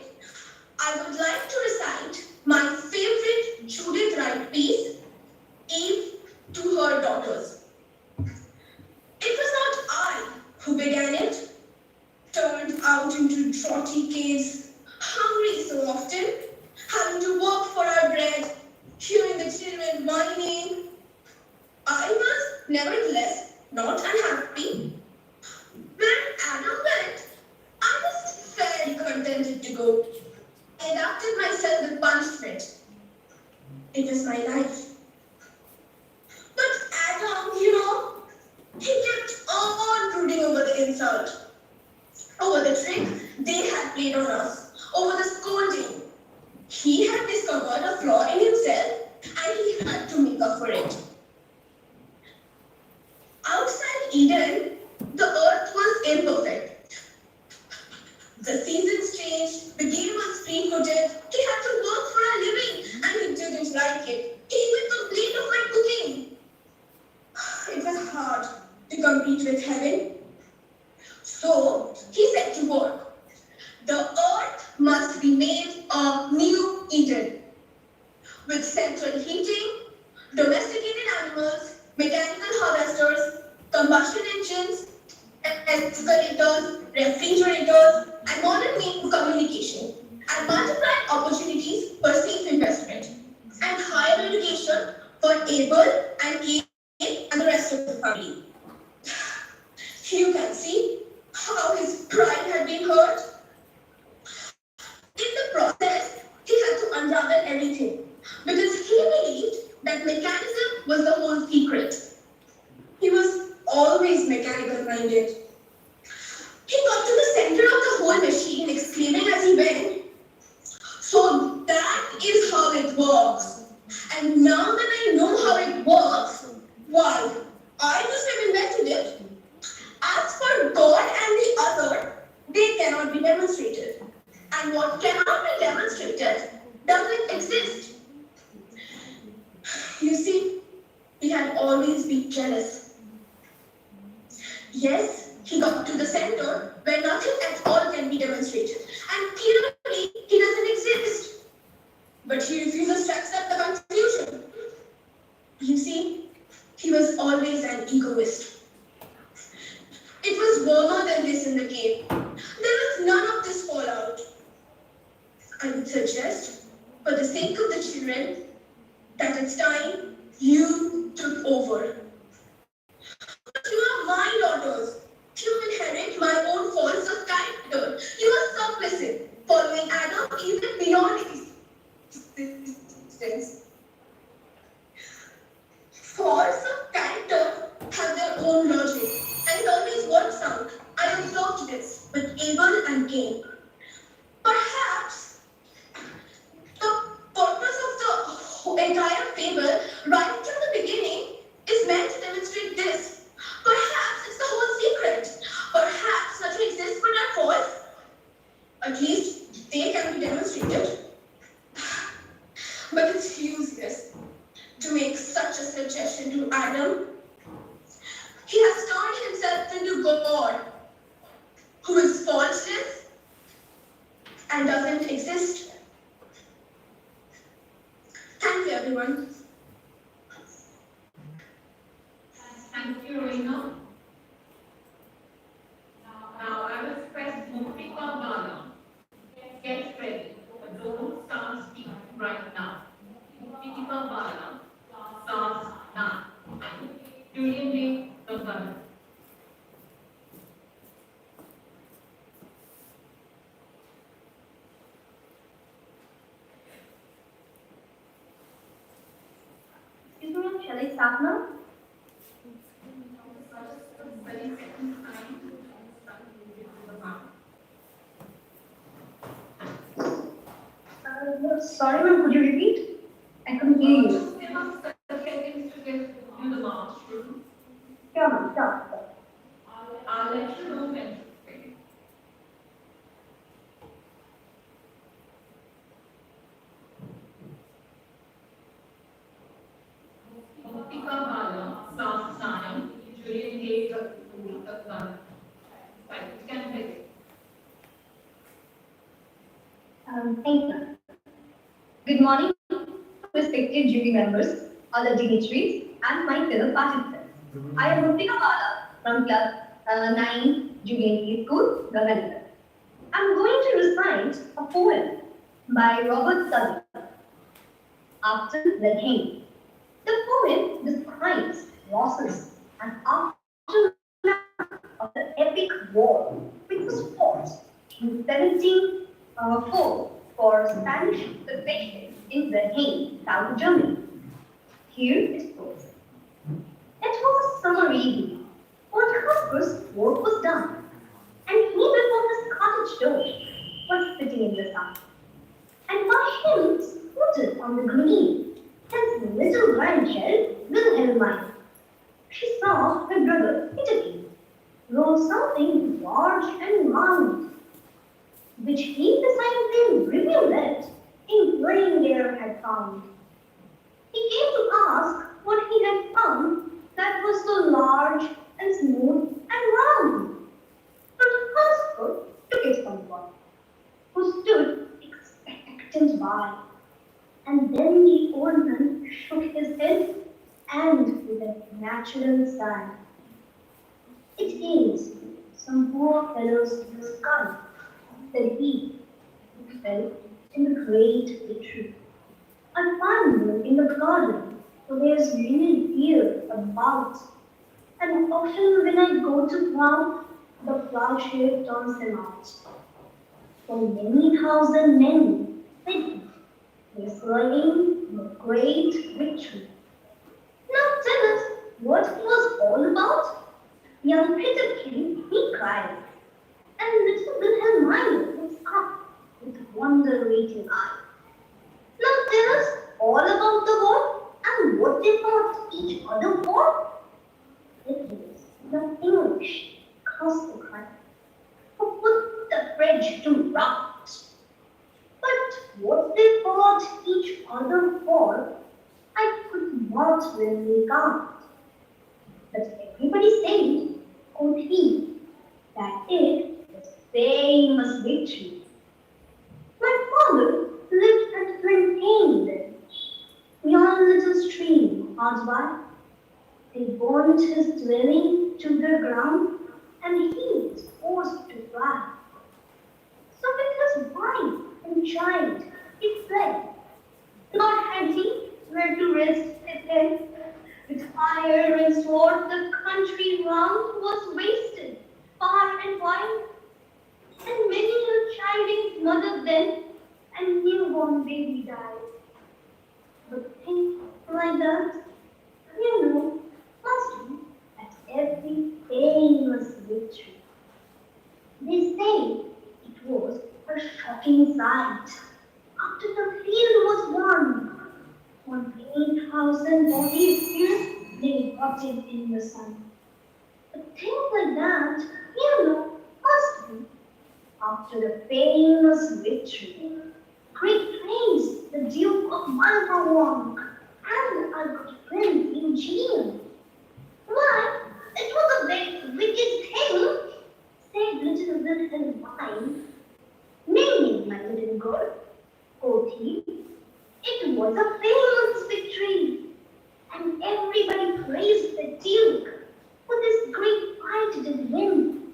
I would like to recite my favorite Judith Wright piece, Eve to her daughters. It was not I who began it, turned out into draughty caves, hungry so often, having to work for our bread, hearing the children whining. I was, nevertheless, not unhappy. When Adam went, I was fairly contented to go. I adapted myself with punishment. It was my life. But Adam, he kept on brooding over the insult, over the trick they had played on us, over the scolding. He had discovered a flaw in himself and he had to make up for it. Outside Eden, the earth was imperfect. The seasons changed, the game was free-footed, he had to work for a living and he didn't like it. He even complained of my cooking. It a new Eden with central heating, domesticated animals, mechanical harvesters, combustion engines, escalators, refrigerators, and modern means of communication, and multiplied opportunities for safe investment, and higher education for Abel and Cain and the rest of the family. You can see how his pride had been hurt. In the process, he had to unravel everything because he believed that mechanism was the whole secret. He was always mechanical minded. He got to the center of the whole machine, exclaiming as he went, "So that is how it works. And now that I know how it works, why, I must have invented it. As for God and the other, they cannot be demonstrated. And what cannot be demonstrated doesn't exist." You see, he had always been jealous. Yes, he got to the center where nothing at all can be demonstrated, and clearly he doesn't exist. But he refuses to accept the conclusion. You see, he was always an egoist. It was warmer than this in the cave. There was none of this fallout. I would suggest, for the sake of the children, that it's time you took over. But you are my daughters. You inherit my own faults of character. You are submissive, following Adam even beyond existence. Faults of character have their own logic, and it always works out. I observed this with Abel and Cain. Perhaps the purpose of the entire fable, right from the beginning, is meant to demonstrate this. Perhaps it's the whole secret. Perhaps nothing exists but our faults. At least they can be demonstrated. But it's useless to make such a suggestion to Adam. He has turned himself into God, who is faultless and doesn't exist. Thank you, everyone. Thank you, Rowena. Now I will press Mupika Bala. Get ready. Don't start speaking right now. Mupika Bala starts now. Julian Day, Gangana. Shall I start now? Sorry, ma'am, could you repeat? I couldn't hear you. Just give us 30 seconds to get you the march through. Sure, ma'am, sure. I'll let you know when. Mupika Bala starts now. Julian Day, Gangana. Right, you can begin. Thank you. Good morning, respected jury members, other dignitaries, and my fellow participants. I am Mupika Bala from class 9 Julian School, Gangana. I'm going to recite a poem by Robert Southey, After the King. The poem describes losses and aftermath of the epic war which was fought in 1704 for Spanish succession in the Hague, South Germany. Here it goes. It was a summer evening. Potter's work was done, and he before his cottage door was sitting in the sun. And by him spotted on the green his little grandchild, Wilhelmine. She saw her brother Italy roll something large and round, which he decidedly revealed it in plain air had found. He came to ask what he had found that was so large and smooth and round. But Hotspur took it from one, who stood expectant. went by. And then the old man shook his head and with a natural sigh. It is some poor fellows in the sky, said he, who fell in the great victory. I find them in the garden, for there's many deer about, and often when I go to plow, the plowshare turns them out. For many thousand men, said he, were slain in a great victory. Now tell us what it was all about. Young Peterkin, he cried, and little Wilhelm Miner looks up with wonder-waiting eye. Now tell us all about the war and what they fought each other for. It was the English, crossed the cry, who put the French to rout. But what they fought each other for, I could not really count. But everybody said, quoth he, that it was famous victory. My father lived at Plantain then, beyond a little stream hard by. They burnt his dwelling to the ground, and he was forced to fly. So with his wife and child, he fled. Nor had he where to rest his head. With fire and sword, the country round was wasted, far and wide. And many a child's mother then, and newborn baby died. But things like that, you know, must be at every famous victory. They say it was a shocking sight. After the field was won, 1,000 bodies here lay rotted in the sun. But things like that, you know, must be after the famous victory. Great praise the Duke of Marlborough won, and our good friend Eugene. Why, it was a very wicked thing, said little Wilhelm Mine. Nay, my little girl, quoth he, it was a famous victory, and everybody praised the Duke for this great fight did win.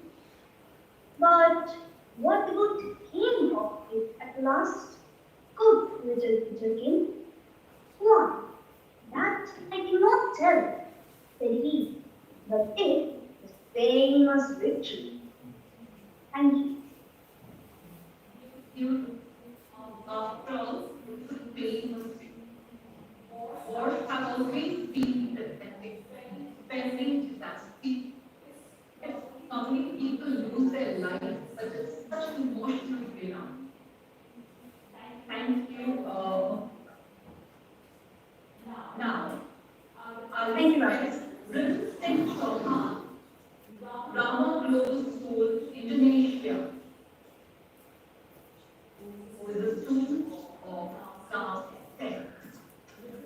But what good came of it at last? Good little Peterkin. Why, that I cannot tell, said he, but it was famous victory. And You, after all, famous. Wars have always been pathetic, spending disaster. If how many people lose their lives, such an emotional freedom. Thank you. Now, thank you, Raj. Resisting Chauhan, Rama Global School, Indonesia, who is a student of class 10.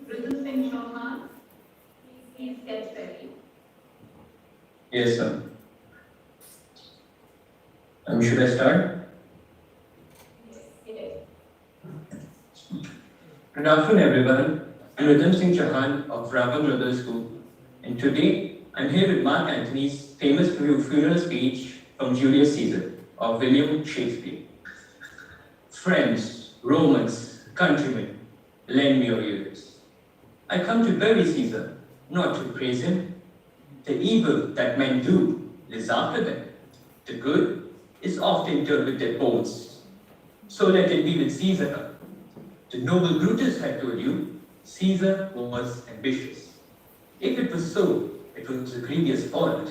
Resisting Chauhan, please get ready. Yes, sir. Should I start? Yes. Good afternoon, everyone. I'm Rhythm Singh Chauhan of Rama Global School, and today I'm here with Mark Antony's famous funeral speech from Julius Caesar of William Shakespeare. Friends, Romans, countrymen, lend me your ears. I come to bury Caesar, not to praise him. The evil that men do lives after them. The good is often interred with their bones. So let it be with Caesar. The noble Brutus had told you, Caesar was ambitious. If it was so, it was a grievous fault,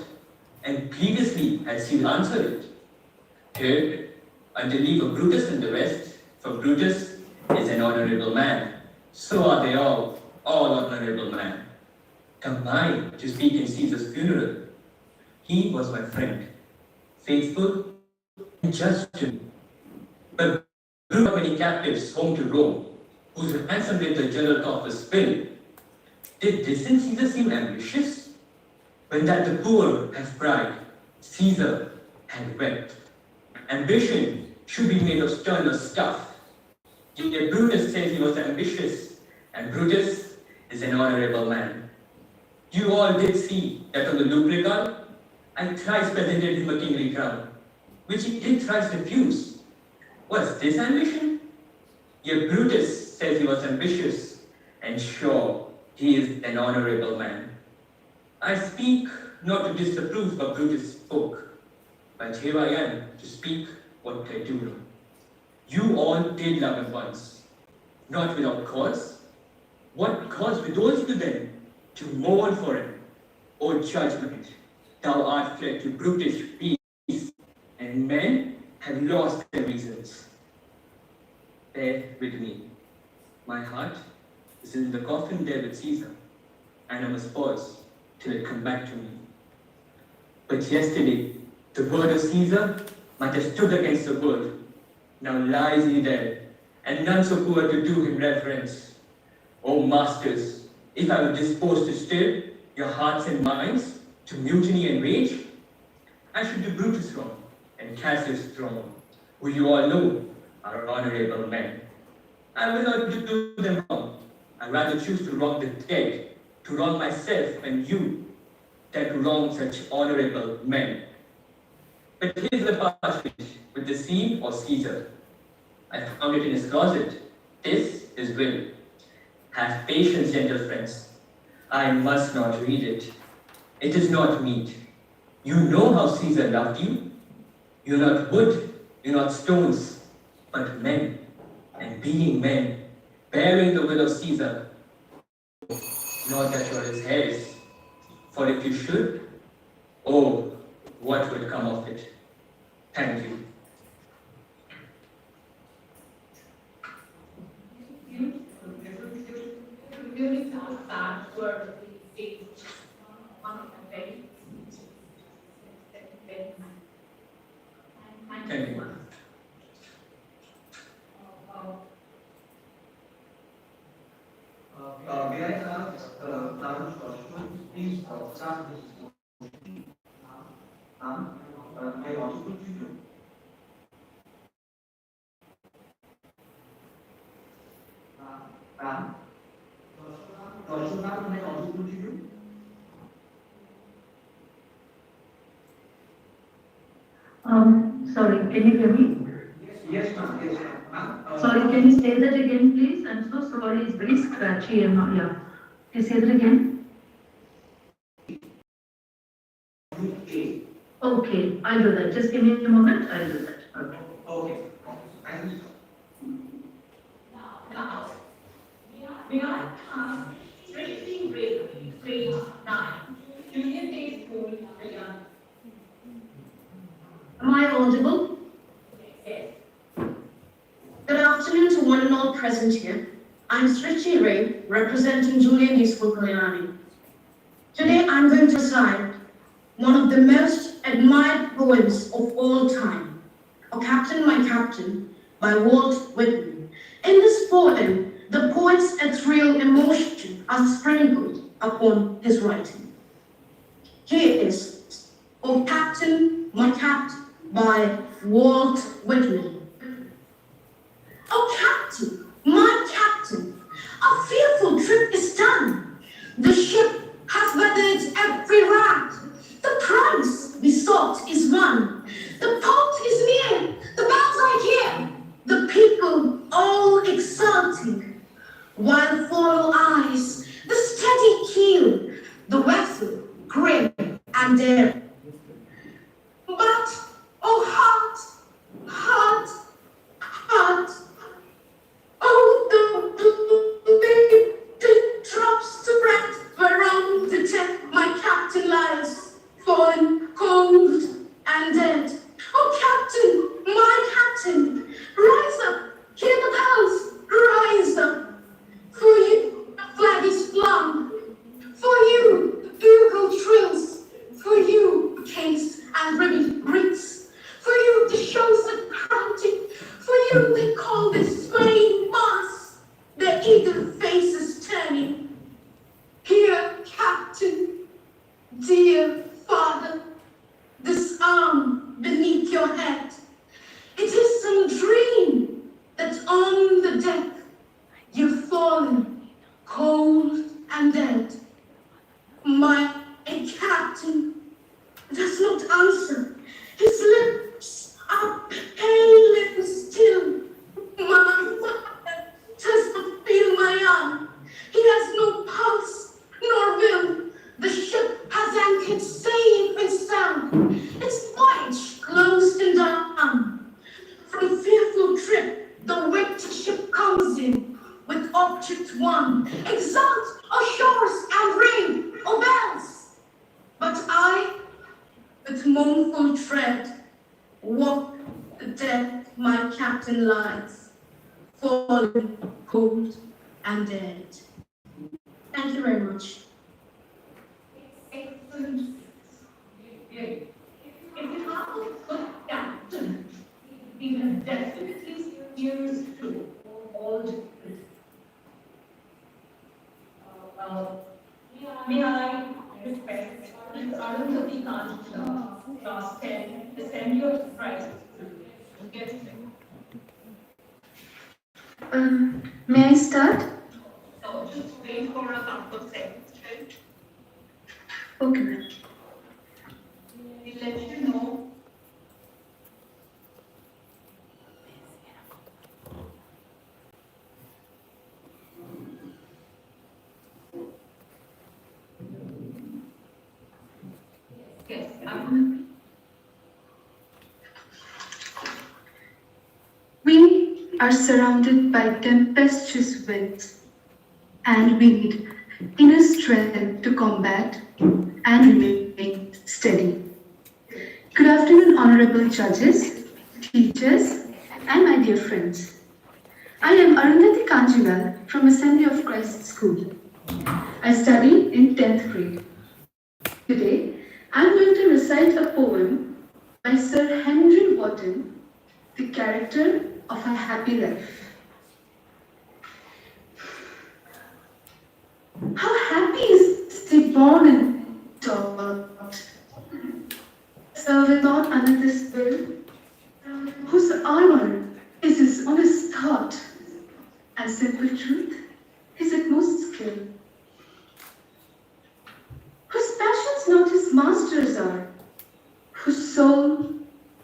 and grievously had Caesar answered it. Here, under leave of Brutus and the rest, for Brutus is an honorable man, so are they all honorable men. Combined to speak in Caesar's funeral. He was my friend, faithful and just to me. But brought many captives home to Rome, whose ransom did the general coffers fill. Did this in Caesar seem ambitious? When that the poor have pride, Caesar had wept. Ambition should be made of sterner stuff. Yet Brutus says he was ambitious, and Brutus is an honorable man. You all did see that on the Lupercal, I thrice presented him a kingly crown, which he did thrice refuse. Was this ambition? Yet Brutus says he was ambitious, and sure, he is an honorable man. I speak not to disapprove what Brutus spoke, but here I am to speak what I do know. You all did love him once, not without cause. What cause withholds you then to mourn for him? O judgment, thou art fled to brutish peace, and men have lost their reasons. Bear with me. My heart is in the coffin there with Caesar, and I must pause till it come back to me. But yesterday, the word of Caesar might have stood against the word. Now lies he dead, and none so poor to do him reverence. O masters, if I were disposed to still your hearts and minds to mutiny and rage, I should do Brutus wrong and Cassius wrong, who you all know are honorable men. I will not do them wrong. I rather choose to wrong the dead, to wrong myself and you, than to wrong such honorable men. But here's the parchment with the seal of Caesar. I found it in his closet. This is will. Have patience, gentle friends. I must not read it. It is not meet. You know how Caesar loved you. You're not wood, you're not stones, but men. And being men, bearing the will of Caesar, not that you're his heirs. For if you should, oh, what would come of it? Thank you. Really felt bad for being one of the very Thank you. May I ask Tan's question? Please start this motion. Am I audible to you? Am I audible to you? Sorry, can you hear me? Yes, ma'am. Yes, ma'am. Sorry, can you say that again, please? I'm so sorry, it's very scratchy and not, yeah. Can you say that again? Okay, I'll do that. Just give me a moment, I'll do that. Okay. Okay. Thank you. Now, may I ask, Christine grade 9, Julian Day School, Riyadh. Am I audible? Yes. Good afternoon to one and all present here. I'm Srichi Ray, representing Julian Day School, Kalyani. Today I'm going to recite one of the most admired poems of all time, O Captain, My Captain, by Walt Whitman. In this poem, the poet's ethereal emotions are sprinkled upon his writing. Here is O Captain, My Captain, by Walt Whitman. O Captain, my captain, a fearful trip is done. The ship has weathered every raft. The prize we sought is won. The port is near, the bells I hear, the people all exulting, while follow eyes the steady keel, the vessel grim and daring. But, oh heart, heart, heart, oh the drops to breath whereon the tent my captain lies, fallen cold and dead. Oh captain, my captain, rise up, hear the bells, rise up. For you, the flag is flung. For you, the bugle trills. For you, star-tipped one, exult, O shores and rain, O bells! But I, with mournful tread, walk the deck my captain lies, fallen, cold, and dead. Thank you very much. Excellent. If you have a good captain, he will definitely steer through all different. Uh, may I request Ms. Arundhati Kanchana, class 10, Assembly of Christ. Yes. May I start? So just wait for a couple of seconds, right? Okay, ma'am. We'll let you know. Yes, We are surrounded by tempestuous winds, and we need inner strength to combat and remain steady. Good afternoon, honorable judges, teachers, and my dear friends. I am Arundhati Kanjival from Assembly of Christ School. I study in 10th grade. Today, I am going to recite a poem by Sir Henry Wotton, The Character of a Happy Life. How happy is the born and taught, serve not under this will, whose armor is his honest thought, and simple truth his utmost skill, whose passions not his masters are, whose soul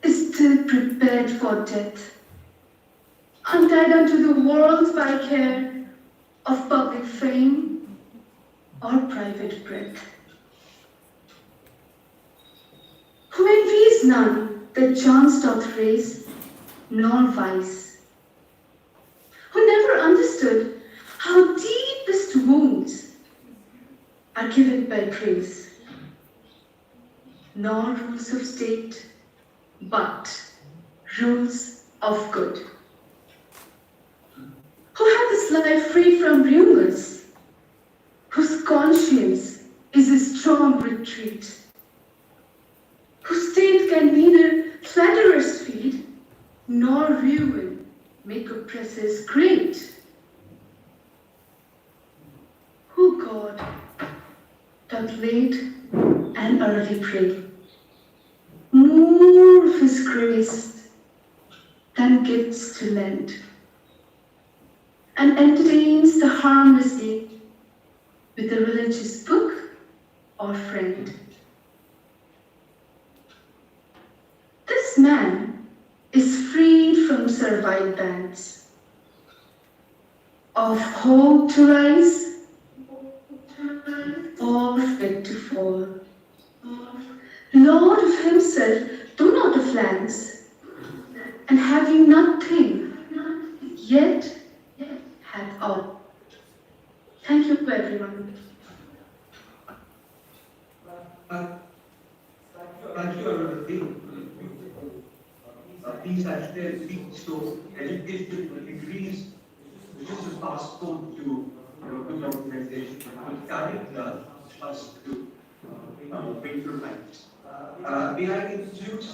is still prepared for death, untied unto the world by care of public fame or private breath, who envies none that chance doth raise, nor vice, who never understood how deepest wounds are given by praise, nor rules of state, but rules of good, who hath his life free from rumors, whose conscience is a strong retreat, whose state can neither flatterers feed, nor ruin make oppressors great, who God doth late and early pray, more of his grace than gifts to lend, and entertains the harmlessly with a religious book or friend. This man is freed from servile bands of hope to rise or fit to fall. Lord of himself, though not of lands, and having nothing, yet hath all. Thank you, everyone. Thank you, Arundhati. Please actually speak so education will increase, which is a passport to good organization, good character, us to greater heights. May I introduce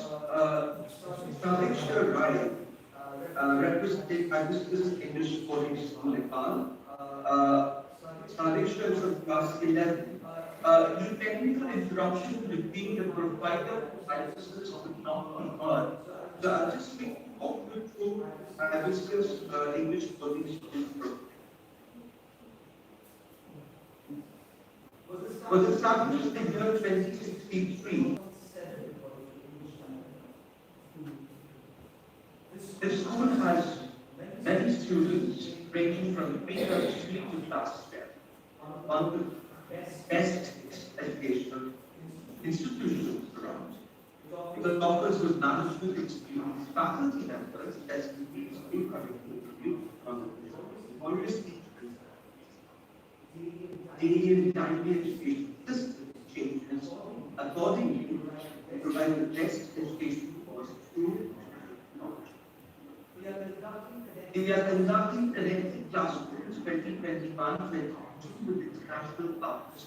Sadiksha Rai, representing, this is English boarding school Nepal. Sadiksha is from class 11. The technical introduction between the provider and business would not be heard. So I'll just walk you through Hibiscus English boarding school program. Was established in the year 2063. This school has many students ranging from pre-nursery to class 10. One of the best educational institutions around. Because it offers with management experience, faculty members, SPPs, new curriculum, new content, always teachers, Indian primary education system changes accordingly to provide the best education for students. We are conducting connected classrooms 2021-2022 with international partners.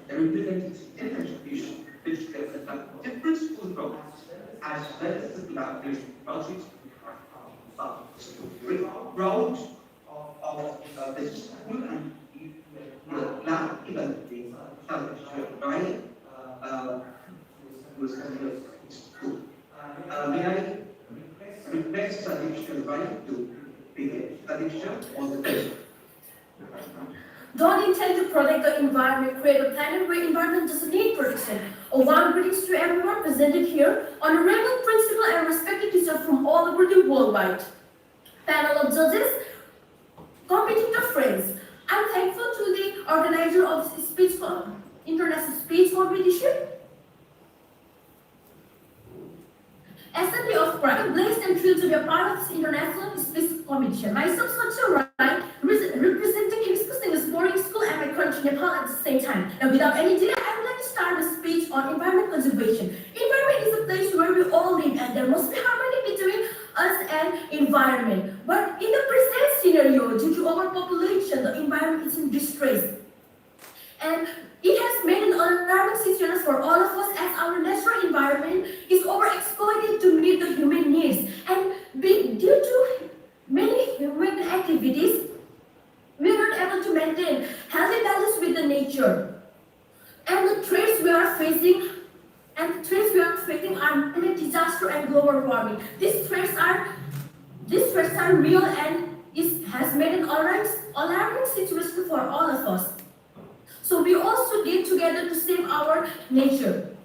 They're implementing STEM education, which can conduct different school programs, as well as the collaboration projects with partners. We're proud of this school and we are glad developing challenge right was coming up school. May I request Sadiksha right to begin? Sadiksha, on the page. Don't intend to protect the environment, create a planet where environment doesn't need protection. A warm greetings to everyone presented here on a regular principal and respected teachers from all over the worldwide. Panel of judges, competitor friends, I'm thankful to the organizer of this international speech competition. Assembly of Pride, blessed and thrilled to be a part of this international speech competition. Myself, Sacha Rai, representing Hibiscus boarding school and my country, Nepal, at the same time. Now, without any delay, I would like to start a speech on environment conservation. Environment is a place where we all live, and there must be harmony between us and environment. But in the present scenario, due to overpopulation, the environment is in distress. And it has made an alarming situation for all of us as our natural environment is overexploited to meet the human needs. And due to many human activities, we are not able to maintain healthy balance with the nature. And the threats we are facing are many disaster and global warming. These threats are real and has made an alarming situation for all of us. So we also get together to save our nature.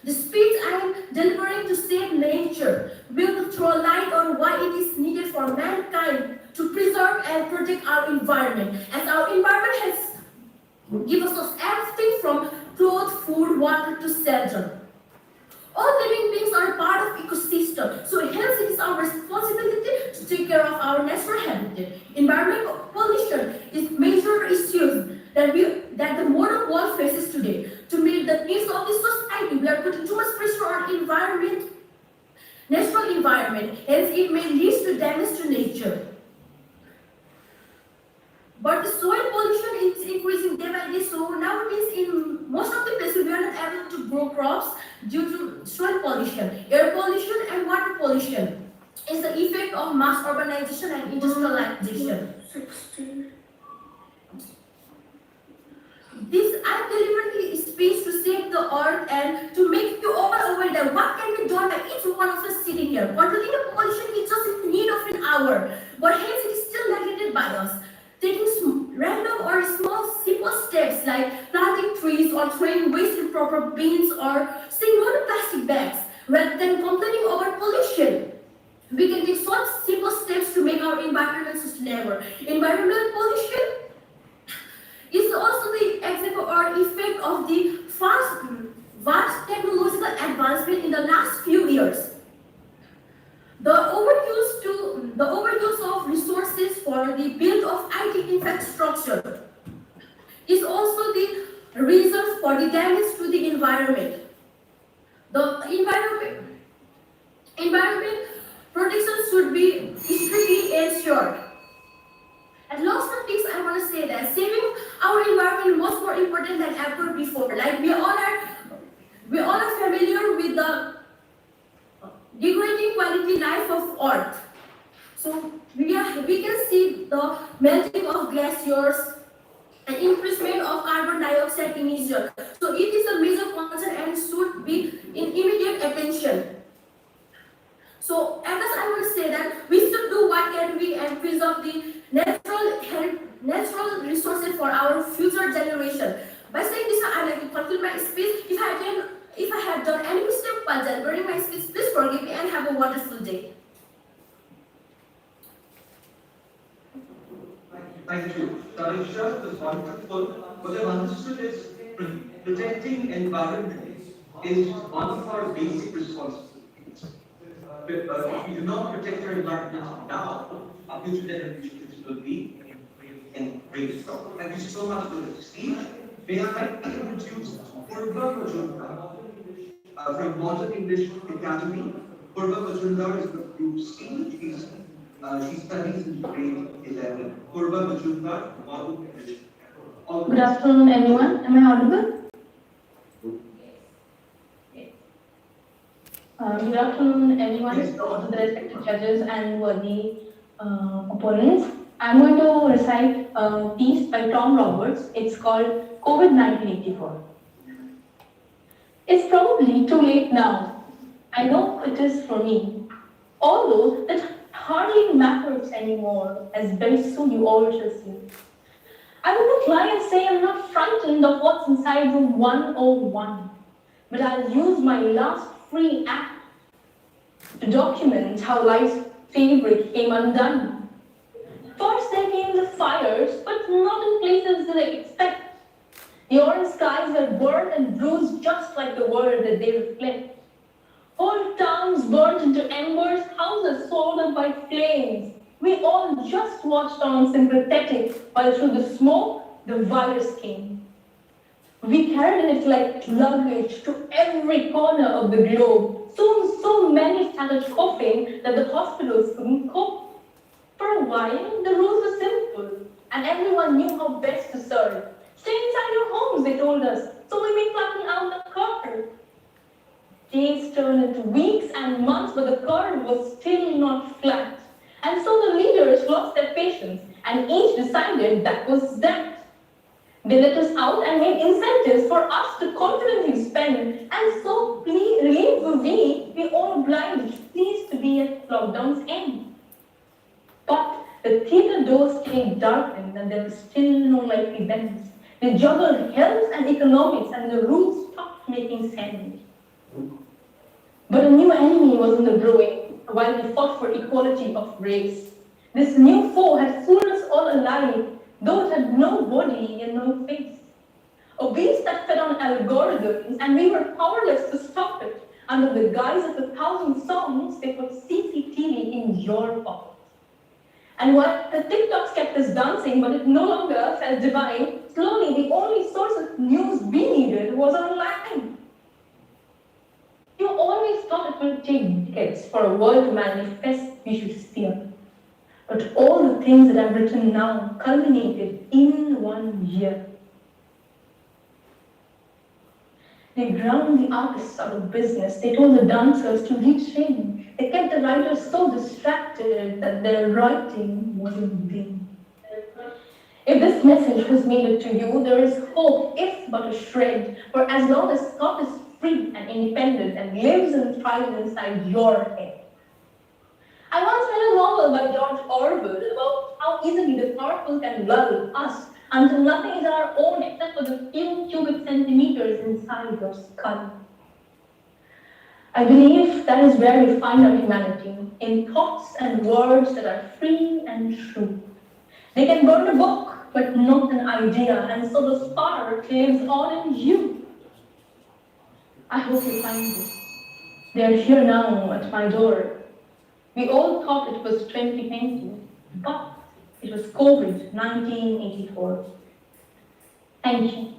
The speech I am delivering to save nature will throw light on why it is needed for mankind to preserve and protect our environment. As our environment has given us everything from clothes, food, water to shelter. All living beings are part of ecosystem, so hence it is our responsibility to take care of our natural habitat. Environmental pollution is major issues that the modern world faces today. To meet the needs of the society, we are putting too much pressure on natural environment, hence it may lead to damage to nature. But the soil pollution is increasing day by day, so nowadays in most of the places we are not able to grow crops due to soil pollution. Air pollution and water pollution is the effect of mass urbanization and industrialization. I'm delivering this speech to save the earth and to make you all aware that what can be done by each one of us sitting here. Controlling the pollution is just in need of an hour, but hence it is still neglected by us. Taking random or small simple steps like planting trees or throwing waste in proper bins or saying no to plastic bags rather than complaining over pollution. We can take such simple steps to make our environment sustainable. Environmental pollution is also the example or effect of the vast technological advancement in the last few years. The overuse of resources for the build of IT infrastructure is also the reason for the damage to the environment. The environment protection should be strictly ensured. At last of this, I want to say that saving our environment is much more important than ever before. Like we all are familiar with the degrading quality life of Earth. So we can see the melting of glaciers and increasement of carbon dioxide emission. So it is a major concern and should be in immediate attention. So as I will say that we should do what can we and preserve the natural resources for our future generation. By saying this, I like to conclude my speech. If I have done any mistake while delivering my speech, please forgive me and have a wonderful day. Thank you. Tarisha was wonderful. What I've understood is protecting environment is one of our basic responsibilities. If we do not protect our environment now, our future generations will be in in great talk. Thank you so much for the speech. May I introduce Purva Majumdar from Modern English Academy. Purva Majumdar is the Group C. She studies in grade 11. Purva Majumdar, Modern English. Good afternoon, everyone. Am I audible? Good afternoon, everyone, to the respected judges and worthy opponents. I'm going to recite a piece by Tom Roberts. It's called COVID-1984. It's probably too late now. I know it is for me. Although that hardly matters anymore, as very soon you all shall see. I will not lie and say I'm not frightened of what's inside room 101, but I'll use my last free act to document how life's fabric came undone. First there came the fires, but not in places that I expect. The orange skies were burned and bruised just like the world that they reflect. Whole towns burnt into embers, houses swallowed up by flames. We all just watched on sympathetic while through the smoke, the virus came. We carried it like luggage to every corner of the globe. Soon so many started coughing that the hospitals couldn't cope. For a while, the rules were simple, and everyone knew how best to serve. Stay inside your homes, they told us, so we may flatten out the curve. Days turned into weeks and months, but the curve was still not flat. And so the leaders lost their patience, and each decided that was that. They let us out and made incentives for us to confidently spend, and so relieved were we all obliged, pleased to be at lockdown's end. But the theatre doors stayed darkened, and there was still no likely bends. They juggled health and economics, and the rules stopped making sense. But a new enemy was in the brewing, while we fought for equality of race. This new foe had fooled us all alike, though it had no body and no face. A beast that fed on algorithms, and we were powerless to stop it. Under the guise of 1,000 songs, they put CCTV in your pocket. And while the TikToks kept us dancing, but it no longer felt divine, slowly the only source of news we needed was online. You always thought it would take decades for a world to manifest we should steer. But all the things that I've written now culminated in 1 year. They ground the artists out of business. They told the dancers to retrain. They kept the writers so distracted that their writing was in vain. If this message was made to you, there is hope, if but a shred, for as long as Scott is free and independent and lives and thrives inside your head. I once read a novel by George Orwell about how easily the powerful can lull us until nothing is our own except for the few cubic centimeters inside your skull. I believe that is where we find our humanity, in thoughts and words that are free and true. They can burn a book, but not an idea, and so the spark lives on in you. I hope you find it. They are here now at my door. We all thought it was 2020, but it was COVID 1984. Thank you.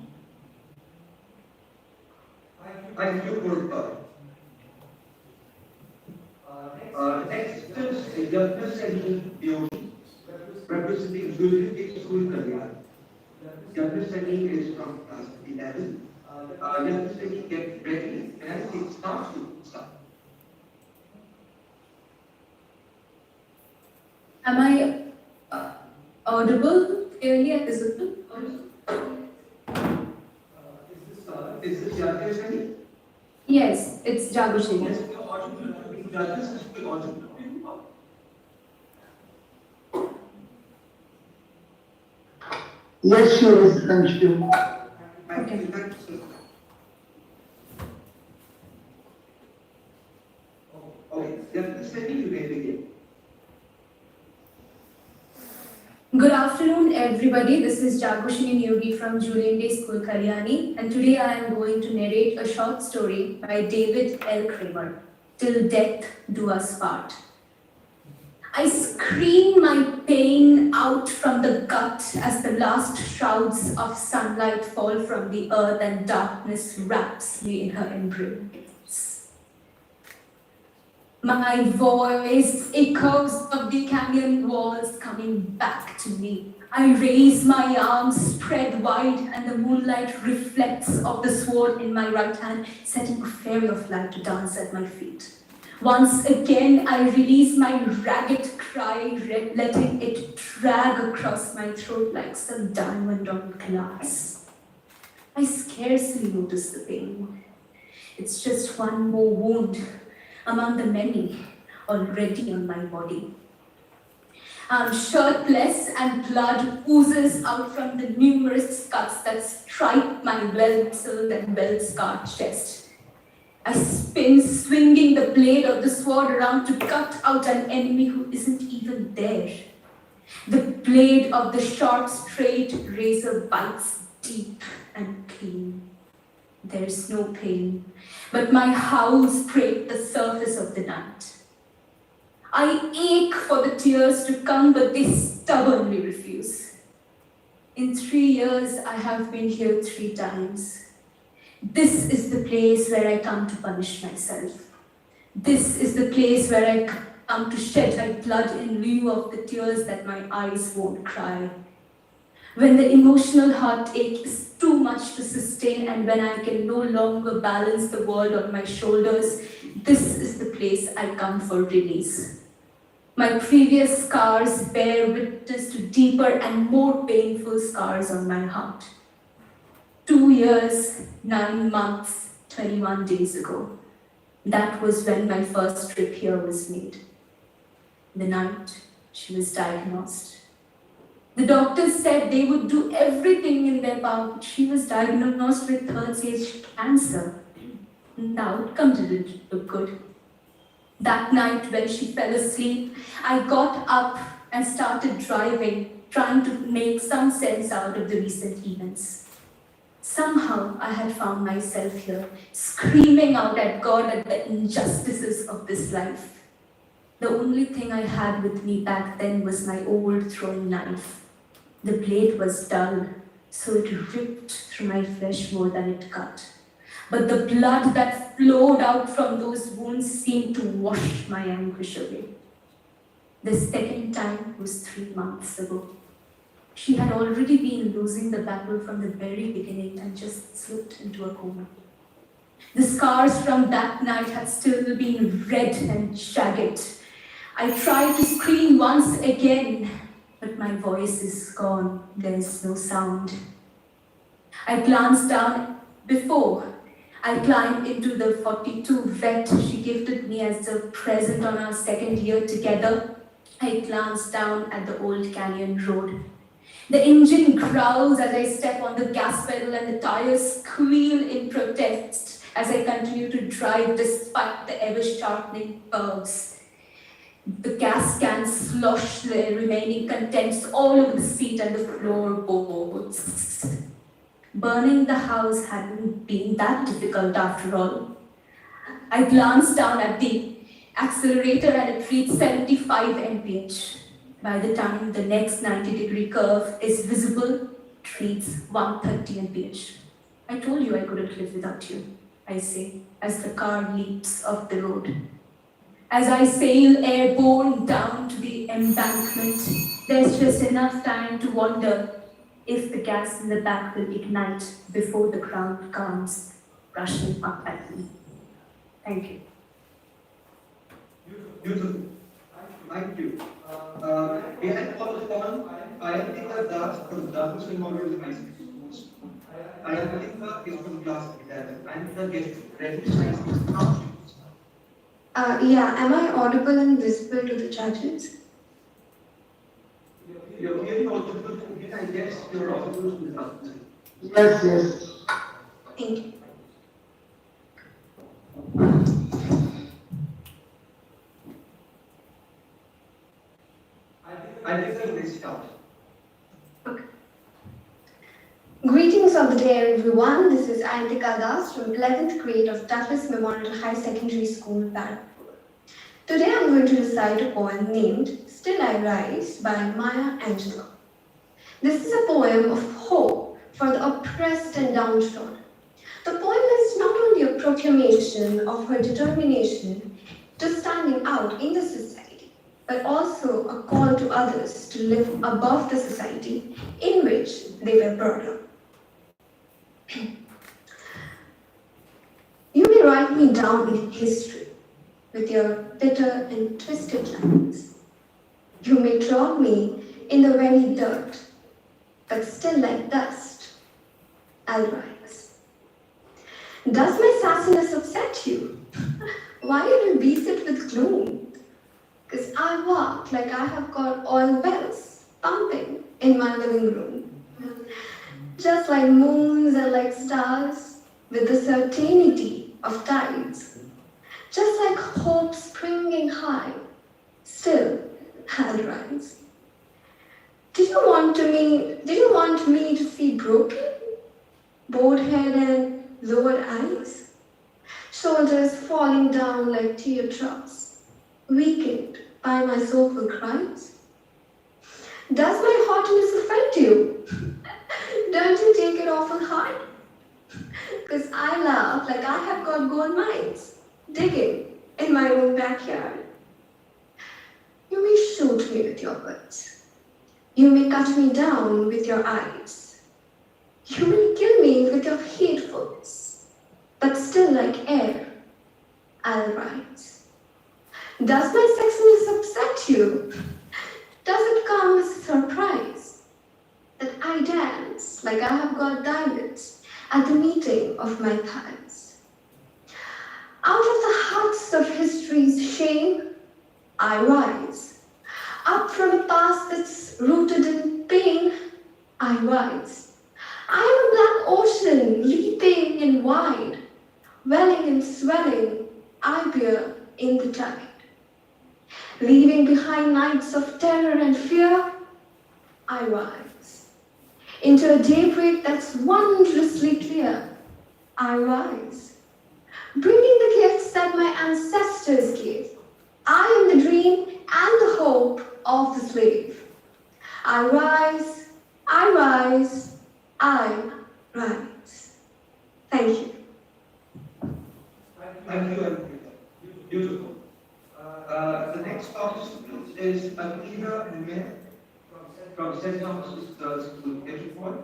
Thank you, Purva. Next is Yajna Yogi, representing Julian School Kalyan. Yajna is from class 11. Yajna, get ready, and it starts to start. Am I audible clearly and visible? Is this Yajna? Yes, it's Jagushini. Yes, you're audible. Judges is the audible. Yes, she is. Thank you. Thank you. Thank you. Okay, Yajna, you may begin. Good afternoon, everybody. This is Jagushini Yogi from Julian Day School, Kalyani, and today I am going to narrate a short story by David L. Kramer, Till Death Do Us Part. I scream my pain out out from the gut as the last shrouds of sunlight fall from the earth and darkness wraps me in her embrace. My voice echoes of the canyon walls coming back to me. I raise my arms spread wide and the moonlight reflects of the sword in my right hand, setting a fairy of light to dance at my feet. Once again, I release my ragged cry, letting it drag across my throat like some diamond on glass. I scarcely notice the pain. It's just one more wound among the many already on my body. I'm shirtless and blood oozes out from the numerous cuts that stripe my well-sealed and well-scarred chest. I spin, swinging the blade of the sword around to cut out an enemy who isn't even there. The blade of the sharp, straight razor bites deep and clean. There's no pain, but my howls break the surface of the night. I ache for the tears to come, but they stubbornly refuse. In 3 years, I have been here 3 times. This is the place where I come to punish myself. This is the place where I come to shed my blood in lieu of the tears that my eyes won't cry. When the emotional heartache is too much to sustain and when I can no longer balance the world on my shoulders, this is the place I come for release. My previous scars bear witness to deeper and more painful scars on my heart. 2 years, 9 months, 21 days ago. That was when my first trip here was made. The night she was diagnosed. The doctors said they would do everything in their power, but she was diagnosed with third-stage cancer. And the outcome didn't look good. That night when she fell asleep, I got up and started driving, trying to make some sense out of the recent events. Somehow I had found myself here, screaming out at God at the injustices of this life. The only thing I had with me back then was my old throwing knife. The blade was dull, so it ripped through my flesh more than it cut. But the blood that flowed out from those wounds seemed to wash my anguish away. The second time was 3 months ago. She had already been losing the battle from the very beginning and just slipped into a coma. The scars from that night had still been red and jagged. I tried to scream once again, but my voice is gone. There's no sound. I glanced down before I climbed into the 42 vet she gifted me as a present on our second year together. I glanced down at the old canyon road. The engine growls as I step on the gas pedal and the tires squeal in protest as I continue to drive despite the ever-sharpening curves. The gas cans slosh their remaining contents all over the seat and the floorboards. Burning the house hadn't been that difficult after all. I glanced down at the accelerator and it reached 75 mph. By the time the next 90-degree curve is visible, it reads 130 mph. I told you I couldn't live without you, I say, as the car leaps off the road. As I sail airborne down to the embankment, there's just enough time to wonder if the gas in the back will ignite before the crowd comes rushing up at me. Thank you. Beautiful. Thank you. We had called upon Ayatika Das from Douglas Memorial High School. Ayatika is from class 11 and the guest registration. Yeah, am I audible and visible to the judges? You're really audible to me, I guess you're audible to the others. Yes, yes. Thank you. I think they start. Greetings of the day, everyone. This is Ayatika Das from 11th grade of Douglas Memorial High Secondary School, Barrackpur. Today I'm going to recite a poem named Still I Rise by Maya Angelou. This is a poem of hope for the oppressed and downtrodden. The poem is not only a proclamation of her determination to standing out in the society, but also a call to others to live above the society in which they were brought up. You may write me down in history with your bitter and twisted lines. You may draw me in the very dirt, but still like dust, I'll rise. Does my sassiness upset you? Why you beat it with gloom? 'Cause I walk like I have got oil wells pumping in my living room. Just like moons and like stars, with the certainty of tides. Just like hope springing high, still I'll rise. Did you want me to see broken? Bowed head and lowered eyes? Shoulders falling down like teardrops, weakened by my soulful cries? Does my hotness offend you? Don't you take it awful hard? 'Cause I laugh like I have got gold mines, digging in my own backyard. You may shoot me with your words. You may cut me down with your eyes. You may kill me with your hatefulness, but still like air, I'll rise. Does my sexiness upset you? Does it come as a surprise that I dance like I have got diamonds at the meeting of my thighs? Out of the huts of history's shame, I rise. Up from a past that's rooted in pain, I rise. I am a black ocean, leaping and wide, welling and swelling, I bear in the tide. Leaving behind nights of terror and fear, I rise. Into a daybreak that's wondrously clear, I rise. Bringing the gifts that my ancestors gave. I am the dream and the hope of the slave. I rise, I rise, I rise. Thank you. Thank you, Anvita. Beautiful. The next participant is Anvita Umer from St. Thomas's Girls School, Edgewood.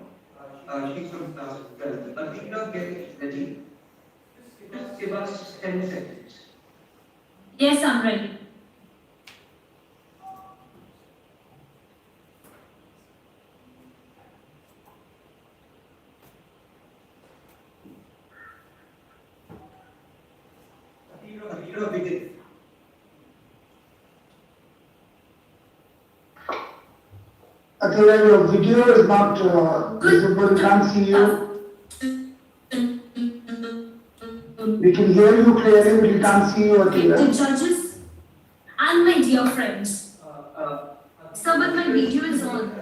She's from class 12. Anvita, get ready. Just give us 10 seconds. Yes, I'm ready. Anvita, begin. Attila, your video is not visible, we can't see you. We can hear you clearly, but we can't see you, Attila. The judges and my dear friends. Sir, but my video is on.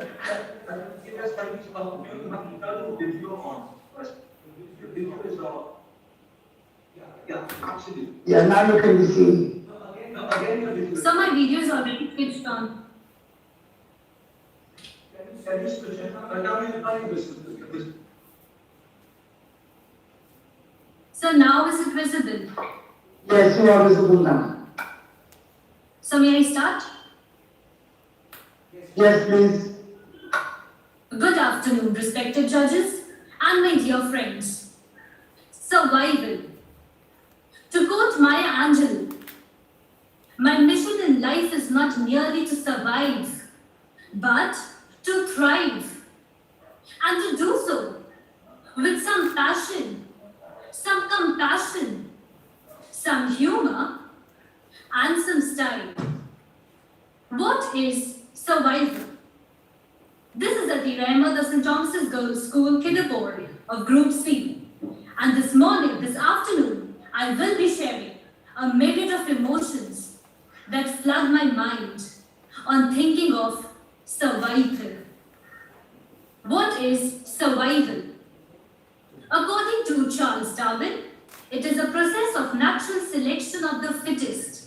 Yeah, absolutely. Yeah, now you can be seen. Sir, my video is already switched on. So now is it visible? Yes, you are visible now. So may I start? Yes, please. Good afternoon, respected judges and my dear friends. Survival. To quote Maya Angelou, my mission in life is not merely to survive, but to thrive. And to do so with some passion, some compassion, some humor, and some style. What is survival? This is Atira Ahmed of St. Thomas's Girls School, Kidapur of Group C. And this afternoon, I will be sharing a myriad of emotions that flood my mind on thinking of survival. What is survival? According to Charles, Darwin, it is a process of natural selection of the fittest.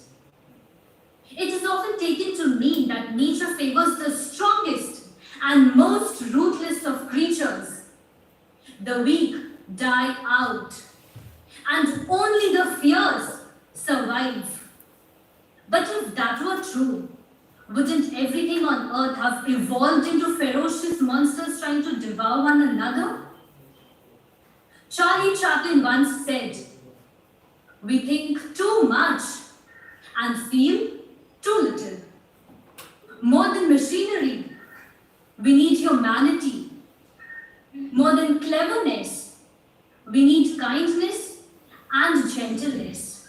It is often taken to mean that nature favors the strongest and most ruthless of creatures. The weak die out, and only the fierce survive. But if that were true, wouldn't everything on earth have evolved into ferocious monsters trying to devour one another? Charlie Chaplin once said, "We think too much and feel too little." More than machinery, we need humanity. More than cleverness, we need kindness and gentleness.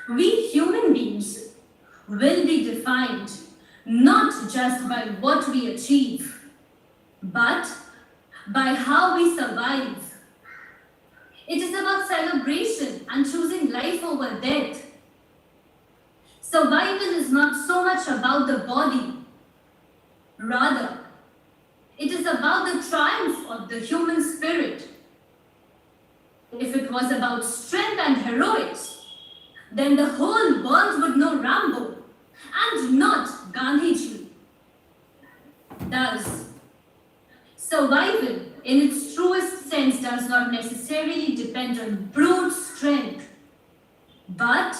We human beings will be defined not just by what we achieve, but by how we survive. It is about celebration and choosing life over death. Survival is not so much about the body. Rather, it is about the triumph of the human spirit. If it was about strength and heroics, then the whole world would know Rambo and not Gandhiji. Thus, survival in its truest sense does not necessarily depend on brute strength, but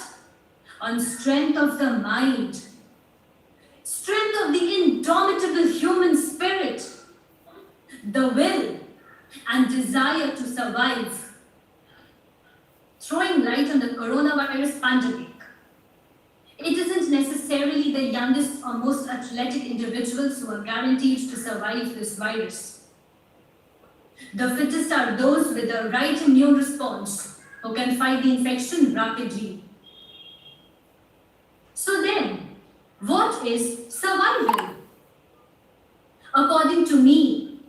on strength of the mind, strength of the indomitable human spirit, the will and desire to survive. Throwing light on the coronavirus pandemic, it isn't necessarily the youngest or most athletic individuals who are guaranteed to survive this virus. The fittest are those with the right immune response who can fight the infection rapidly. So then, what is survival? According to me,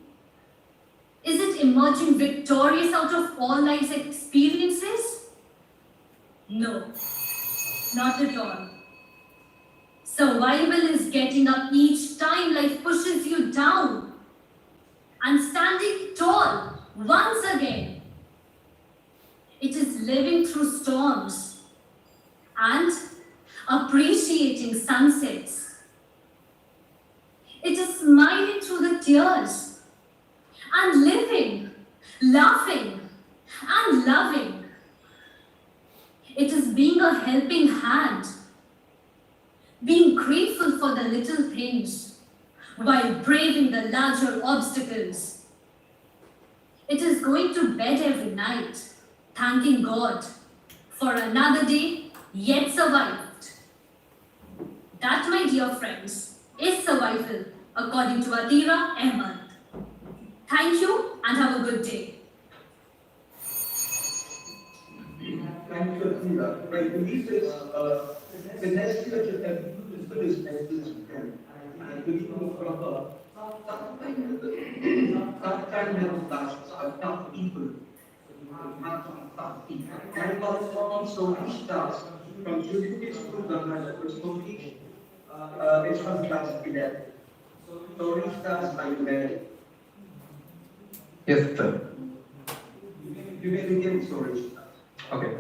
is it emerging victorious out of all life's experiences? No, not at all. Survival is getting up each time life pushes you down and standing tall once again. It is living through storms and appreciating sunsets. It is smiling through the tears and living, laughing and loving. It is being a helping hand, being grateful for the little things while braving the larger obstacles. It is going to bed every night, thanking God for another day yet survived. That, my dear friends, is survival according to Atira Ahmed. Thank you and have a good day. Thank you, Atira. My belief is the next year to have is again. I believe in proper tough time never lasts, tough people. And also stars from Julian School Ghana School. It's from class 11. So stars are you ready? Yes, sir. You may begin stories. Okay.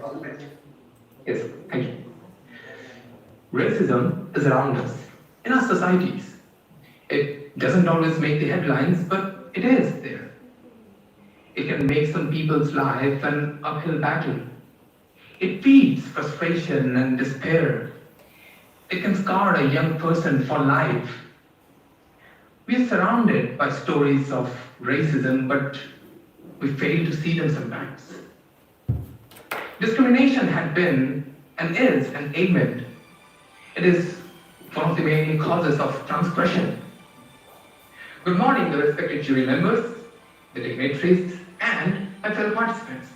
Yes, thank you. Racism is around us, in our societies. It doesn't always make the headlines, but it is there. It can make some people's life an uphill battle. It feeds frustration and despair. It can scar a young person for life. We are surrounded by stories of racism, but we fail to see them sometimes. Discrimination had been and is an ailment. It is one of the main causes of transgression. Good morning, the respected jury members, the dignitaries, and my fellow participants.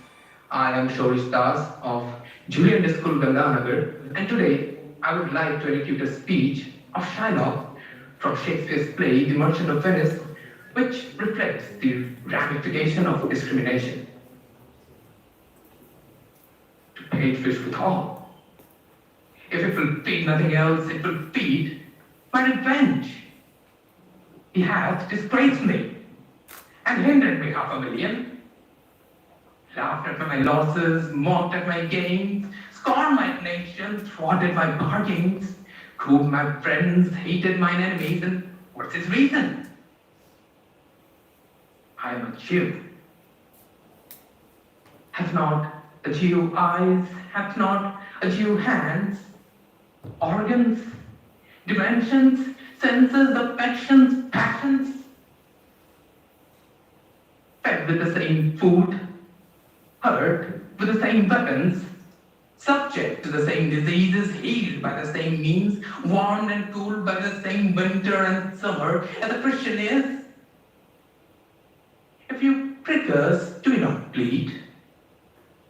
I am Shorish Das of Julian School Ganganagar, and today I would like to elicute a speech of Shylock from Shakespeare's play The Merchant of Venice, which reflects the ramification of discrimination. To pay fish with all. If it will feed nothing else, it will feed my revenge. He hath disgraced me and hindered me $500,000. Laughed at my losses, mocked at my gains, scorned my nation, thwarted my bargains, Whom my friends hated mine enemies, and what's his reason? I am a Jew. Hath not a Jew eyes, hath not a Jew hands, organs, dimensions, senses, affections, passions, fed with the same food, hurt with the same weapons, subject to the same diseases, healed by the same means, warmed and cooled by the same winter and summer as a Christian is? If you prick us, do we not bleed?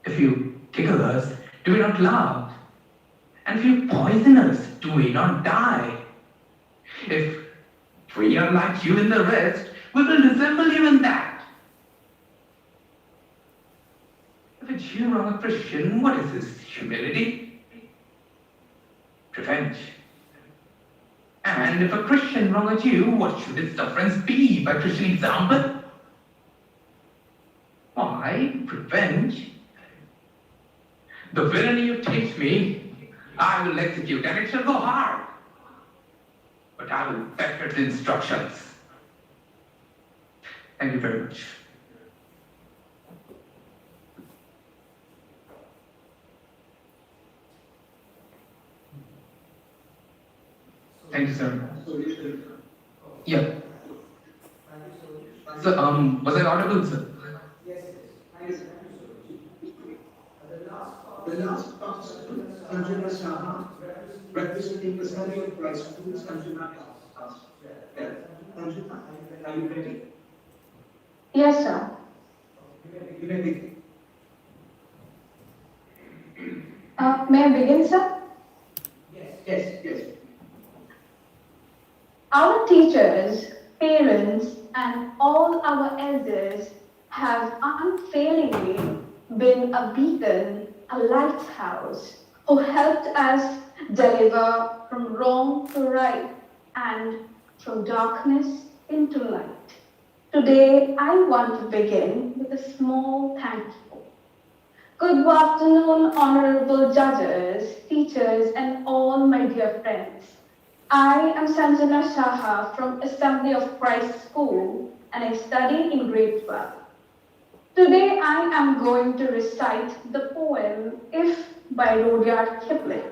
If you tickle us, do we not laugh? And if you poison us, do we not die? If we are like you in the rest, we will resemble you in that. If a Jew wrong a Christian, what is his humility? Revenge. And if a Christian wrong a Jew, what should his sufferance be by Christian example? Why, revenge? The villainy you teach me, I will execute, and it shall go hard. But I will better the instructions. Thank you very much. Thank you, sir. Yeah. So, was I audible, sir? The last participant, Sanjana Saha, representing the study of Christ schools, Sanjana. Sanjana, are you ready? Yes, sir. You may begin. May I begin, sir? Yes. Our teachers, parents, and all our elders have unfailingly been a beacon, a lighthouse, who helped us deliver from wrong to right and from darkness into light. Today, I want to begin with a small thank you. Good afternoon, honorable judges, teachers, and all my dear friends. I am Sanjana Saha from Assembly of Christ School, and I study in grade 12. Today I am going to recite the poem If by Rudyard Kipling.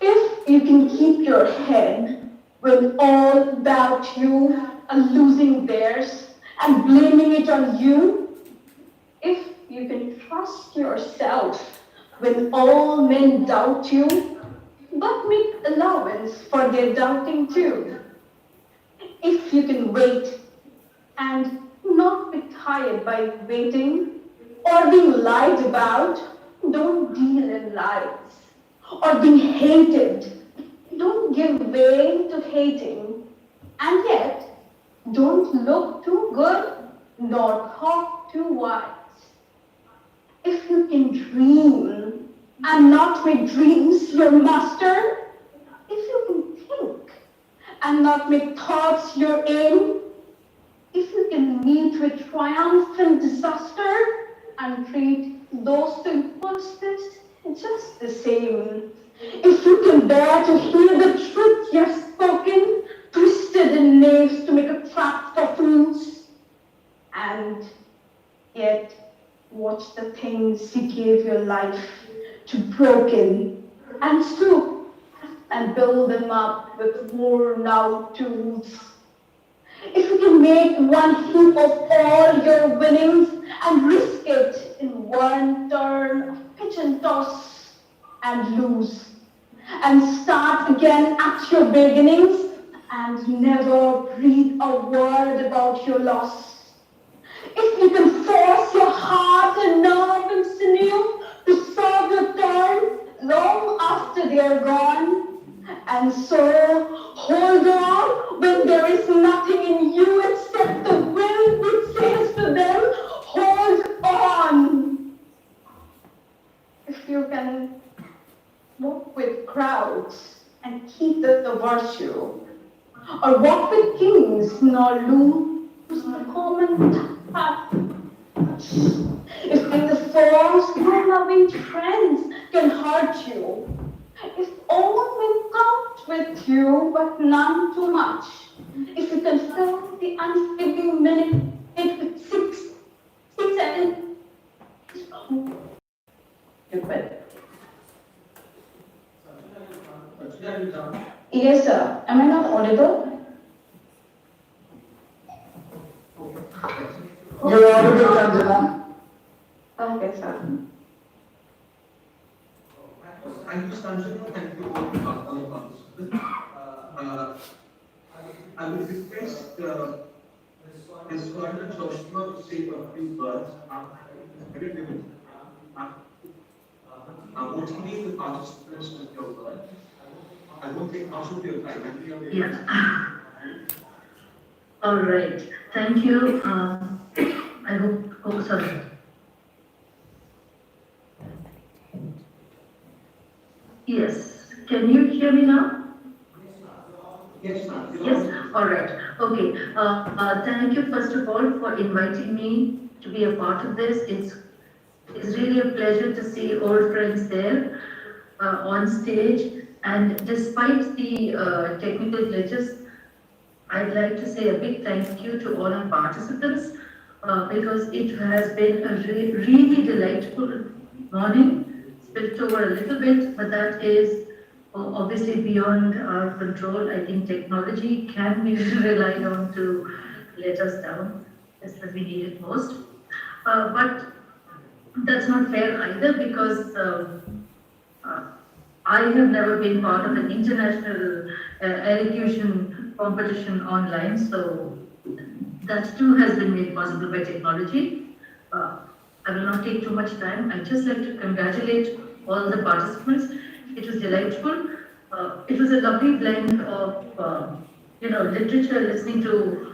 If you can keep your head when all about you are losing theirs and blaming it on you, if you can trust yourself when all men doubt you, but make allowance for their doubting too, if you can wait and not be tired by waiting or being lied about, don't deal in lies. Or being hated, don't give way to hating. And yet, don't look too good nor talk too wise. If you can dream and not make dreams your master, if you can think and not make thoughts your aim, if you can meet with triumph and disaster and treat those two impulses just the same, if you can bear to hear the truth you have spoken, twisted in knaves to make a trap for fools, and yet watch the things you gave your life to broken and stoop and build them up with worn out tools. If you can make one heap of all your winnings and risk it in one turn of pitch and toss and lose, and start again at your beginnings and never breathe a word about your loss. If you can force your heart and nerve and sinew to serve your turn long after they are gone, and so hold on when there is nothing in you except the wind which says to them, hold on. If you can walk with crowds and keep the virtue, or walk with kings nor lose the common path. If in the forms your loving friends can hurt you, is all will count with you, but none too much. If you can fill the unforgiving minute with 6 seconds, stupid. Yes, sir. Am I not audible? You're audible, Chandana. Okay, sir. Thank you, Sanjana. Thank you all the participants. I would request Ms. Gordon Joshua to say a few words motivate the participants with your words. I won't take much of your time. Yeah. All right. Thank you. I hope, sorry. Yes. Can you hear me now? Yes, ma'am. Yes. All right. Okay. Thank you, first of all, for inviting me to be a part of this. It's really a pleasure to see old friends there on stage. And despite the technical glitches, I'd like to say a big thank you to all our participants because it has been a really delightful morning, spilt over a little bit, but that is obviously beyond our control. I think technology can be relied on to let us down just as we need it most. But that's not fair either because I have never been part of an international elocution competition online, so that too has been made possible by technology. I will not take too much time. I'd just like to congratulate all the participants. It was delightful. It was a lovely blend of, literature, listening to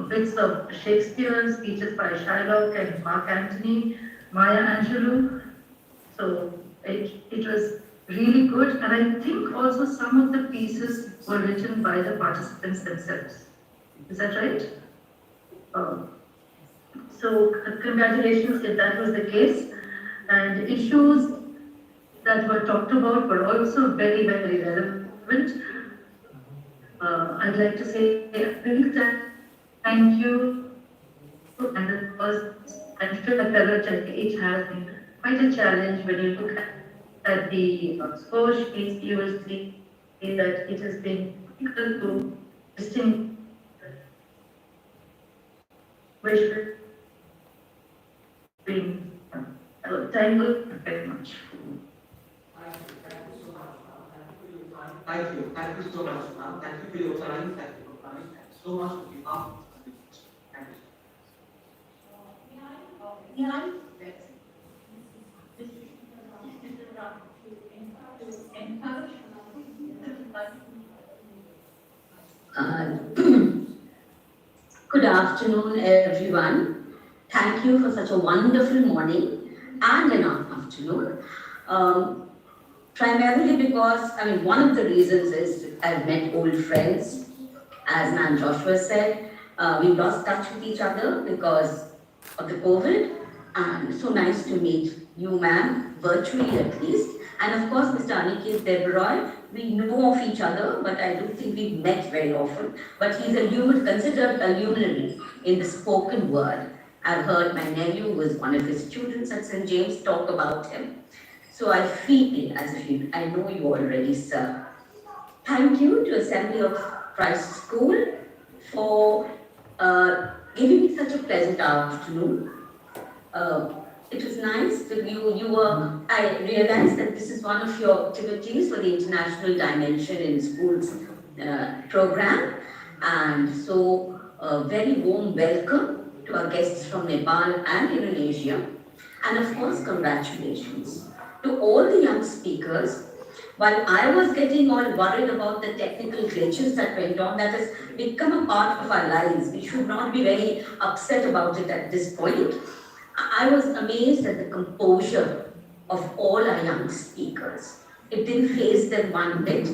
bits of Shakespeare, speeches by Shylock and Mark Antony, Maya Angelou. So it was really good, and I think also some of the pieces were written by the participants themselves. Is that right? So congratulations if that was the case. And issues that were talked about were also very, very relevant. I'd like to say a big thank you. And of course, I'm sure that it has been quite a challenge when you look at the score sheets, you will see that it has been difficult to distinguish between tangled very much. Thank you. Thank you so much, ma'am. Thank you for your time. Thank you for coming. Thank you so much for being up. Thank you. Good afternoon, everyone. Thank you for such a wonderful morning and an afternoon. Primarily because, one of the reasons is I've met old friends. As Ma'am Joshua said, we lost touch with each other because of the COVID. And so nice to meet you, ma'am, virtually at least. And of course, Mr. Aniket Deveroy, we know of each other, but I don't think we've met very often. But he's considered a luminary in the spoken word. I've heard my nephew, who was one of his students at St. James, talk about him. So I feel as if I know you already, sir. Thank you to Assembly of Christ School for giving me such a pleasant afternoon. It was nice that I realized that this is one of your activities for the International Dimension in Schools program. And so a very warm welcome to our guests from Nepal and Indonesia. And of course, congratulations to all the young speakers. While I was getting all worried about the technical glitches that went on, that has become a part of our lives. We should not be very upset about it at this point. I was amazed at the composure of all our young speakers. It didn't faze them one bit.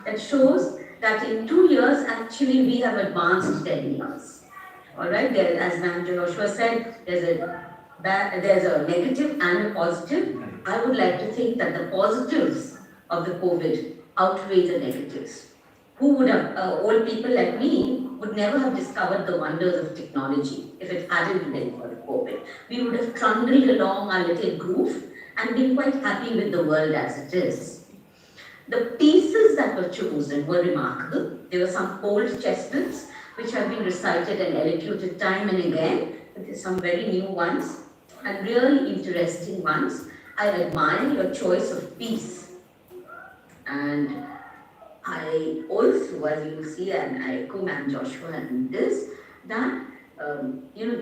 That shows that in 2 years, actually, we have advanced 10 years. All right, as Ma'am Joshua said, there's a negative and a positive. I would like to think that the positives of the COVID outweigh the negatives. Who would have, old people like me would never have discovered the wonders of technology if it hadn't been for COVID. We would have trundled along our little groove and been quite happy with the world as it is. The pieces that were chosen were remarkable. There were some old chestnuts which have been recited and elocuted time and again, but there's some very new ones and really interesting ones. I admire your choice of piece. And I also, as you will see, and I echo Ma'am Joshua in this, that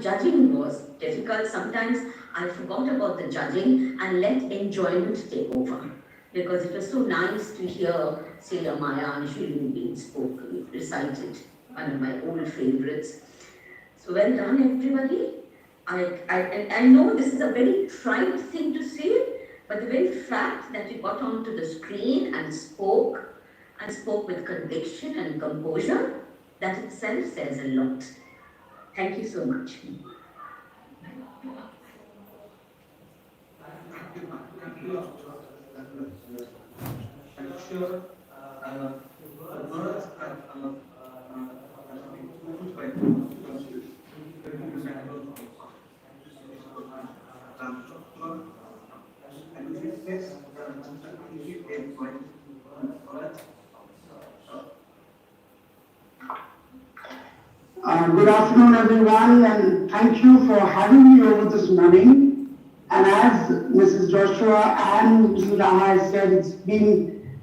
judging was difficult. Sometimes I forgot about the judging and let enjoyment take over. Because it was so nice to hear, say, Maya Anshulu being spoken, recited, one of my old favorites. So well done, everybody. I know this is a very trite thing to say, but the very fact that you got onto the screen and spoke with conviction and composure, that itself says a lot. Thank you so much. I'm sure the words that included by and with this, good afternoon, everyone, and thank you for having me over this morning. And as Mrs. Joshua and Mrs. Rama has said, it's been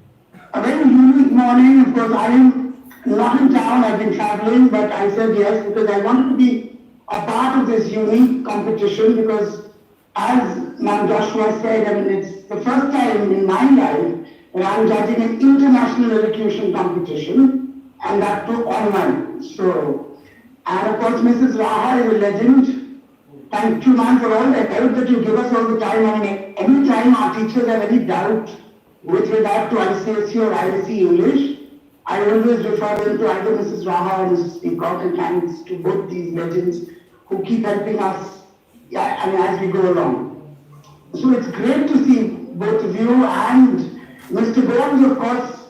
a very unique morning. Of course, I am not in town, I've been traveling, but I said yes because I wanted to be a part of this unique competition because, as Ma'am Joshua said, I mean, it's the first time in my life that I'm judging an international elocution competition, and that too online. So, and of course, Mrs. Raha is a legend. Thank you, ma'am, for all the help that you give us all the time. I mean, any time our teachers have any doubt with regard to ICSE or ISC English, I always refer them to either Mrs. Raha or Mrs. Peacock, and thanks to both these legends who keep helping us as we go along. So it's great to see both of you and Mr. Gomes, of course.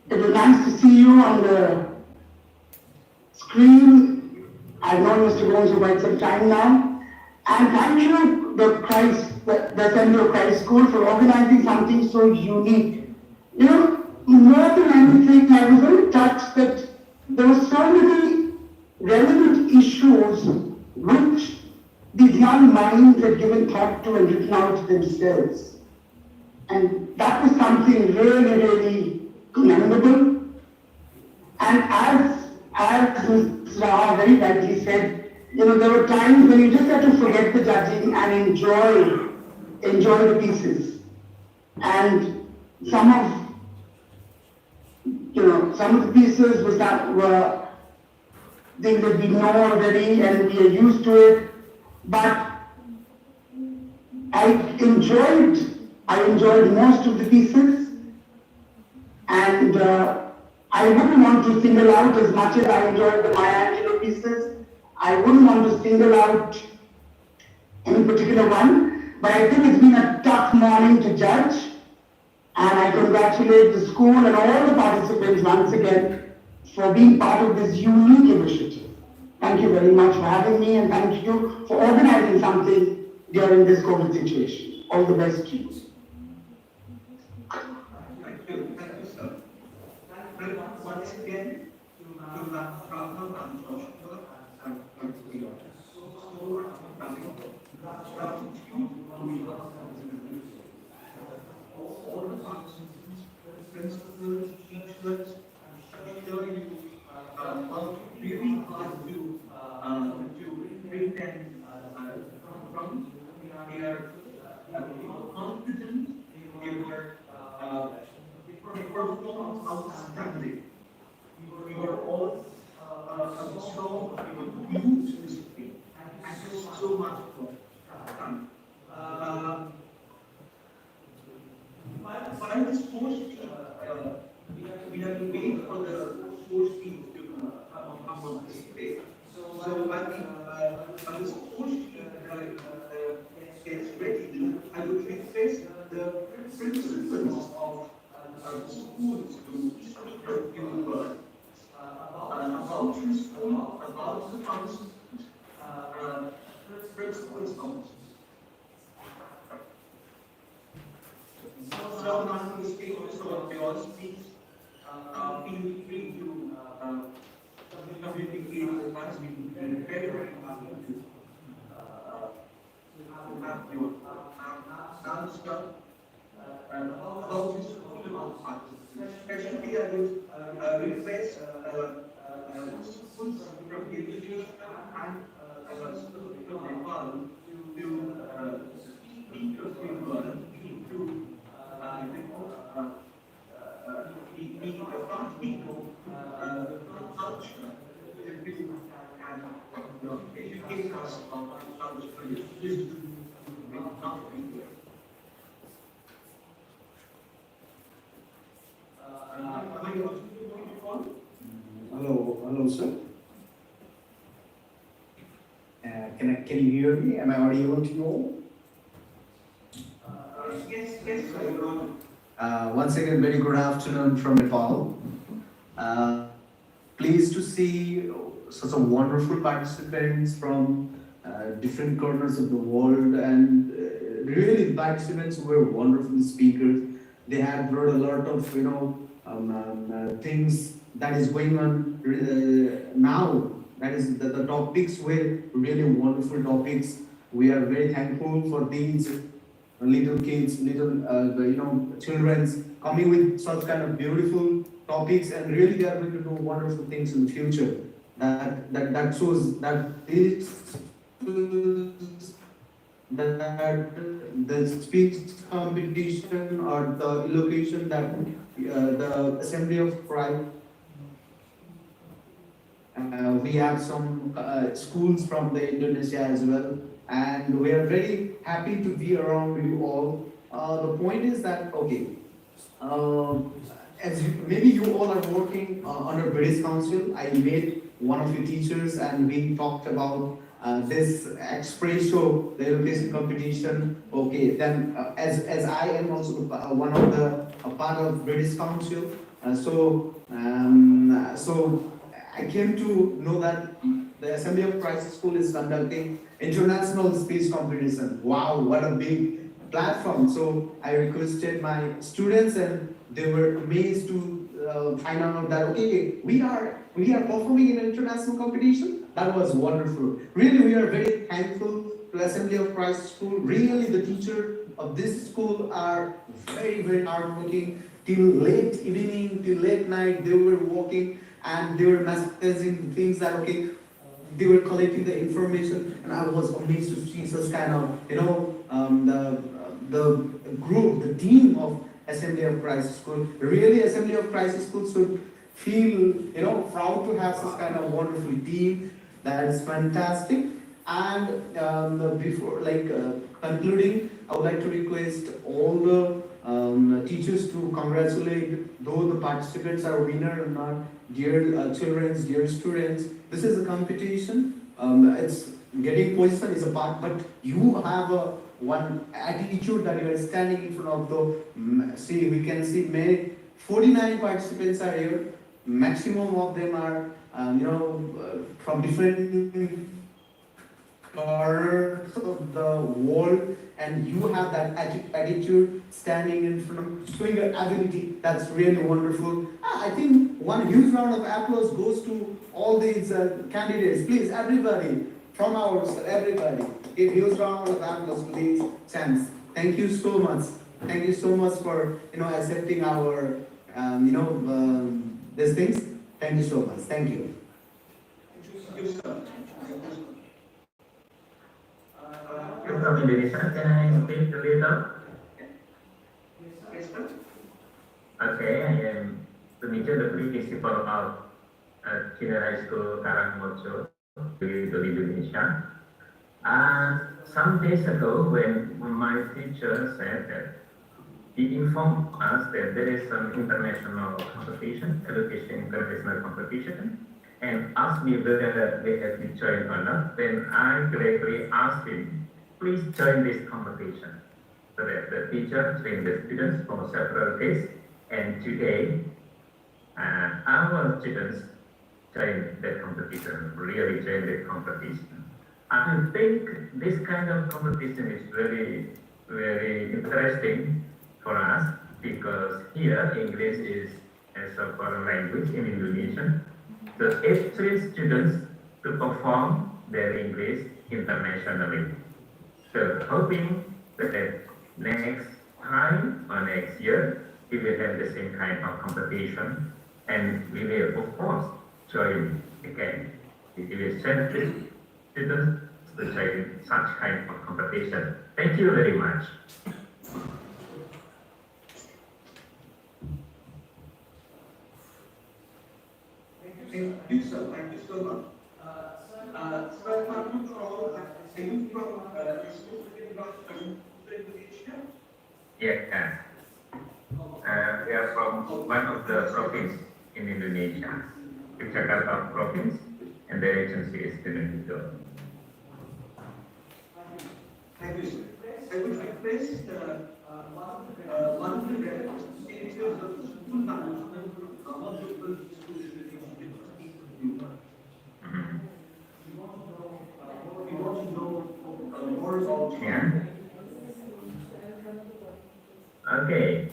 It was nice to see you on the screen. I've known Mr. Gomes for quite some time now. And thank you, the Assembly of Christ School, for organizing something so unique. You know, more than anything, I was very touched that there were so many relevant issues which these young minds had given thought to and written out themselves. And that was something really, really commendable. And as Ms. Raha very rightly said, you know, there were times when you just had to forget the judging and enjoy the pieces. And some of the pieces were things that we know already and we are used to it. But I enjoyed most of the pieces, and I wouldn't want to single out as much as I enjoyed the Maya Angelou pieces. I wouldn't want to single out any particular one, but I think it's been a tough morning to judge, and I congratulate the school and all the participants once again for being part of this unique initiative. Thank you very much for having me, and thank you for organizing something during this COVID situation. All the best to you. Thank you, sir. Once again, to Rama and Joshua and all the participants, principals, teachers, I'm sure you worked really hard to bring them from. They are confident, they perform outstanding. You are all so beautifully. Thank you so much for that. While the sports team, we have to wait for the sports team to come on display. So while the sports team gets ready, I would request the principals of also found principles of so not to speak also we all speak feel free to communicate with us. We very happy to have your answer and how this especially I would request schools from the education and schools from Nepal to speak to everyone, to be the front people, culture, and educate us about culture. This is nothing. Hello, sir. Can you hear me? Am I audible to you all? Yes. Once again, very good afternoon from Nepal. Pleased to see such a wonderful participants from different corners of the world, and really the participants were wonderful speakers. They had brought a lot of things that is going on now. That is the topics were really wonderful topics. We are very thankful for these little kids, children coming with such kind of beautiful topics, and really they are going to do wonderful things in the future. That shows that the speech competition or the elocution that the Assembly of Christ. We have some schools from the Indonesia as well, and we are very happy to be around you all. The point is that as maybe you all are working under British Council. I met one of your teachers, and we talked about this Expresso, the education competition. Okay, then as I am also one of the part of British Council, so I came to know that the Assembly of Christ School is conducting international speech competition. Wow, what a big platform! So I requested my students, and they were amazed to find out that we are performing in an international competition. That was wonderful. Really, we are very thankful to Assembly of Christ School. Really, the teacher of this school are very hardworking. Till late evening, till late night, they were working, and they were messaging things that they were collecting the information, and I was amazed to see such kind of the group, the team of Assembly of Christ School. Really, Assembly of Christ School should feel proud to have such kind of wonderful team. That is fantastic. And before concluding, I would like to request all the teachers to congratulate though the participants are winner or not. Dear children, dear students, this is a competition. It's getting position is a part, but you have a one attitude that you are standing in front of the. See, we can see many 49 participants are here. Maximum of them are from different corners of the world, and you have that attitude standing in front of showing your ability. That's really wonderful. I think one huge round of applause goes to all these candidates. Please, everybody from our side, everybody, give huge round of applause to these champs. Thank you so much. Thank you so much for accepting our these things. Thank you so much. Thank you. From Indonesia, can I speak a little? Okay, I am Sunita, the principal of Junior High School Karangmojo, Indonesia. Some days ago, when my teacher said that he informed us that there is some international competition, education international competition, and asked me whether they have to join or not, then I directly asked him, please join this competition. So that the teacher trained the students for several days, and today our students join that competition, really join that competition. I think this kind of competition is very, very interesting for us because here English is as a foreign language in Indonesia. So it trains students to perform their English internationally. So hoping that next time or next year we will have the same kind of competition and we will of course join again. We will send the students to join such kind of competition. Thank you very much. Thank you, sir. Thank you so much. Sir, if I'm not wrong, are you from Indonesia? Yeah, we are from one of the province in Indonesia, the Jakarta province, and the agency is Indonesia. Thank you, sir. I would request one of the representatives of the school management from our local school to speak with you. We want to know more about you. Yeah. Okay.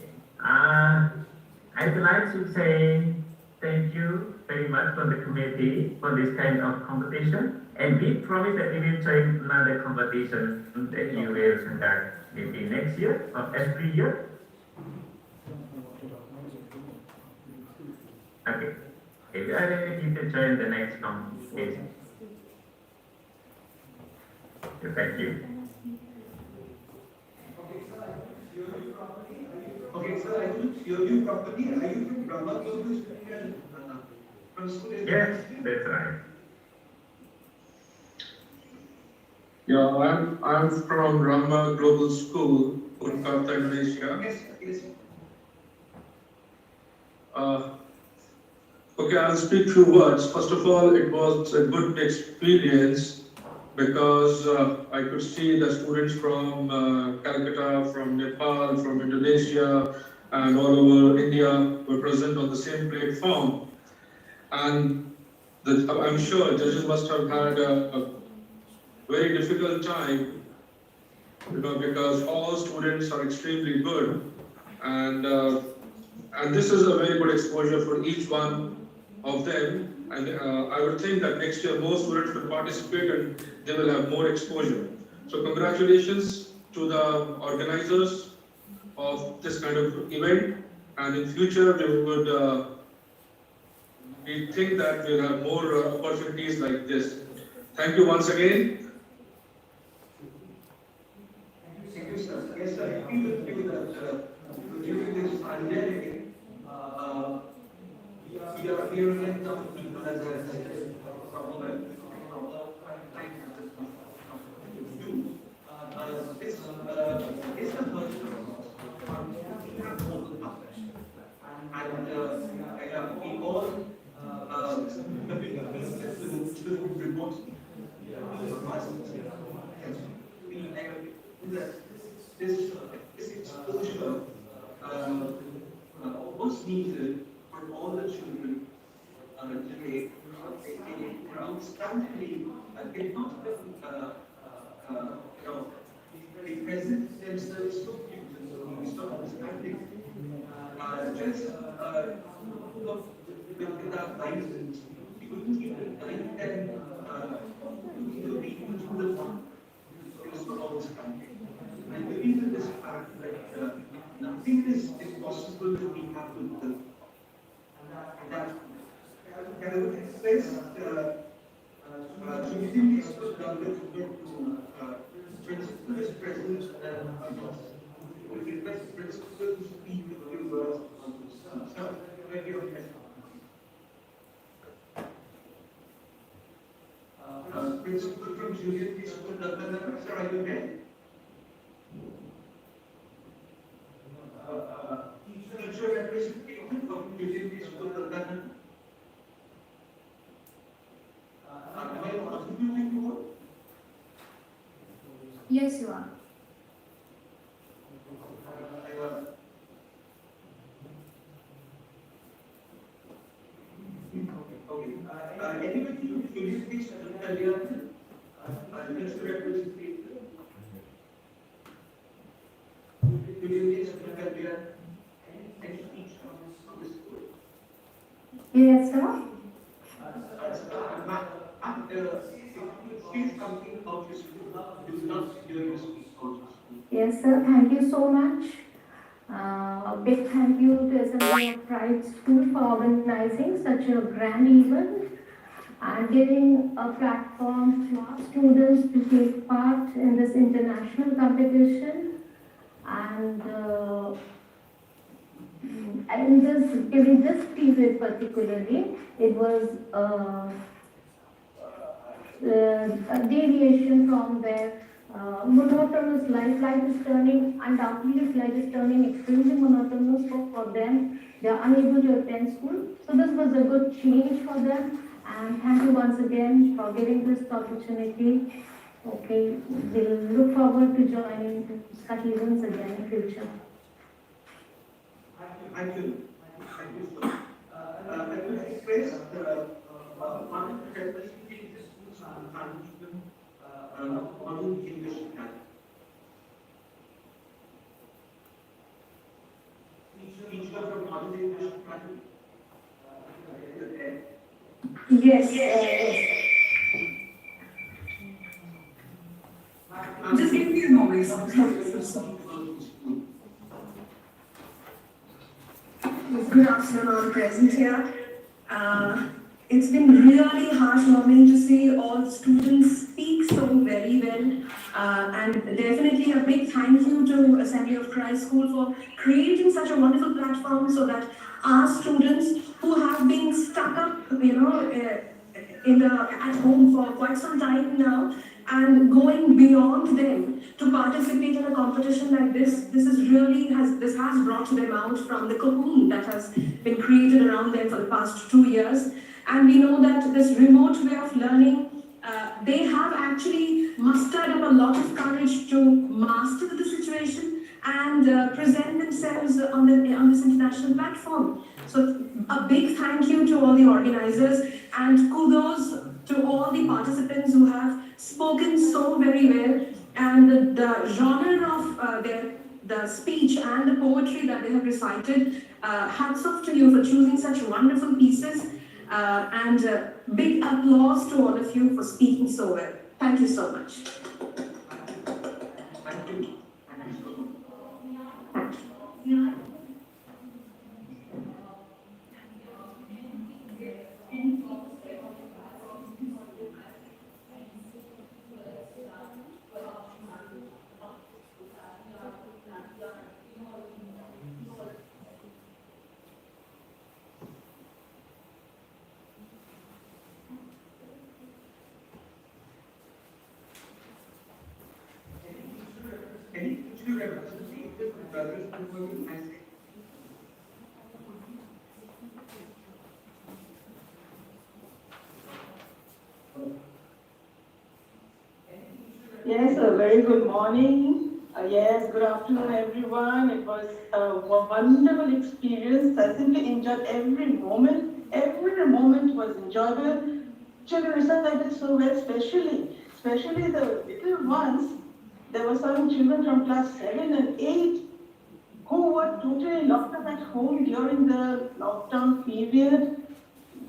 I'd like to say thank you very much for the committee for this kind of competition. And we promise that we will join another competition that you will conduct maybe next year or every year. Okay. If you are ready, you can join the next competition. Okay, thank you. Okay, sir, I couldn't hear you properly. Are you from Brahma Global School? From school? Yes, that's right. Yeah, I'm from Rama Global School, Jakarta, Indonesia. Yes, yes. Okay, I'll speak few words. First of all, it was a good experience because I could see the students from Calcutta, from Nepal, from Indonesia, and all over India were present on the same platform. And I'm sure judges must have had a very difficult time, because all students are extremely good, and this is a very good exposure for each one of them. And I would think that next year more students will participate and they will have more exposure. So congratulations to the organizers of this kind of event, and in future we think that we'll have more opportunities like this. Thank you once again. Thank you, sir. Yes, sir. I agree with you that during this pandemic, we are hearing some people as a problem. This is the first and we all remote this exposure was needed for all the children today. They constantly cannot they present themselves so beautifully, so understanding. Just without license, we couldn't even guide them to be into the one is for all this country. And I believe in this fact that nothing is impossible to be happened with that. And I would request Julian Eastwood to principal is present and others. I would request principal to speak with you words on this. Sir, when you're ready. Principal from Julian Eastwood, sir, are you there? Teacher representative from Julian Eastwood, am I contributing to what? Yes, you are. Okay. Anybody, could you please tell your Mr. Representative? Could you please tell your any speech from the school? Yes, sir. Speak something about your school. We would love to hear you speak about your school. Yes, sir. Thank you so much. Big thank you to Assembly of Pride School for organizing such a grand event and giving a platform to our students to take part in this international competition. And in this, during this period particularly, it was a deviation from their monotonous life. Life is turning, undoubtedly, life is turning extremely monotonous for them. They are unable to attend school. So this was a good change for them. And thank you once again for giving this opportunity. Okay, we'll look forward to joining such events again in future. Thank you. Thank you so much. I will request one of the representatives on English channel. Teacher from modern English channel. Yes. Just give me a moment. Good afternoon, all present here. It's been really heartwarming to see all students speak so very well. And definitely a big thank you to Assembly of Christ School for creating such a wonderful platform so that our students who have been stuck up, at home for quite some time now, and going beyond them to participate in a competition like this, this has brought them out from the cocoon that has been created around them for the past 2 years. And we know that this remote way of learning, they have actually mustered up a lot of courage to master the situation and present themselves on this international platform. So a big thank you to all the organizers and kudos to all the participants who have spoken so very well, and the genre of the speech and the poetry that they have recited. Hats off to you for choosing such wonderful pieces, and big applause to all of you for speaking so well. Thank you so much. Thank you. Any future representative from brothers who I say? Yes, a very good morning. Yes, good afternoon, everyone. It was a wonderful experience. I simply enjoyed every moment. Every moment was enjoyable. Children recited so well, especially the little ones. There were some children from class 7 and 8 who were totally locked up at home during the lockdown period,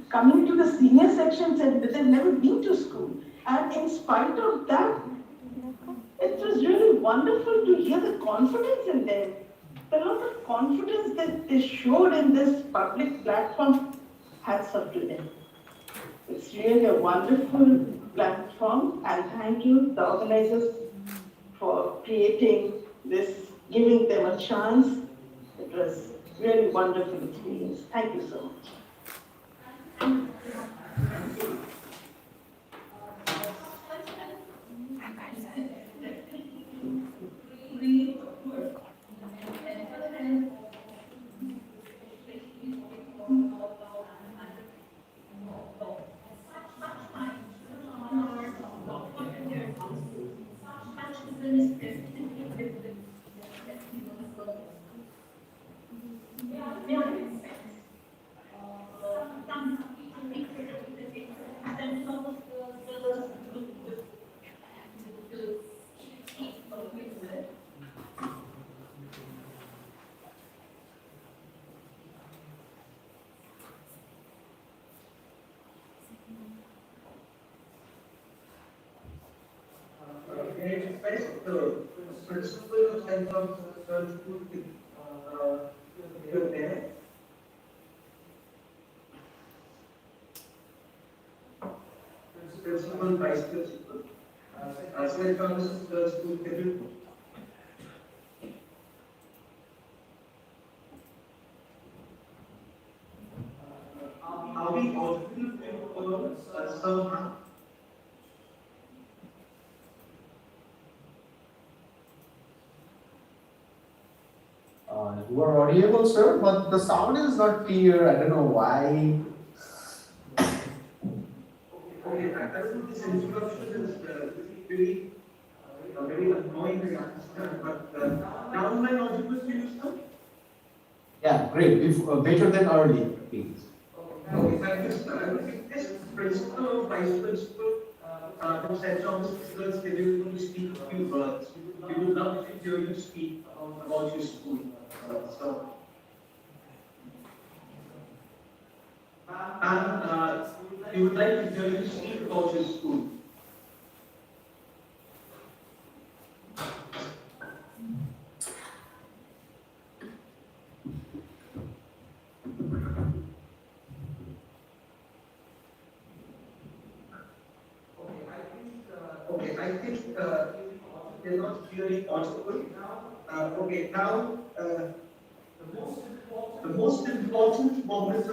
coming to the senior section said that they've never been to school. And in spite of that, it was really wonderful to hear the confidence in them. The lot of confidence that they showed in this public platform, hats off to them. It's really a wonderful platform, and thank you, the organizers, for creating this, giving them a chance. It was really wonderful experience. Thank you so much. Thomas Girls' School, you're there. Principal, Vice Principal. St. Thomas Girls' School, can you? Are we audible to somehow? You are audible, sir, but the sound is not clear. I don't know why. Okay, I think this introduction is really very annoying, I understand, but now am I audible to you, sir? Yeah, great. If, better than earlier, please. Okay, thank you, sir. I would request Principal or Vice Principal from St. Thomas Girls, can you speak a few words? We would love to hear you speak about your school. So, and we would like to hear you speak about your school. Okay, I think they're not really audible. Okay, now the most important moment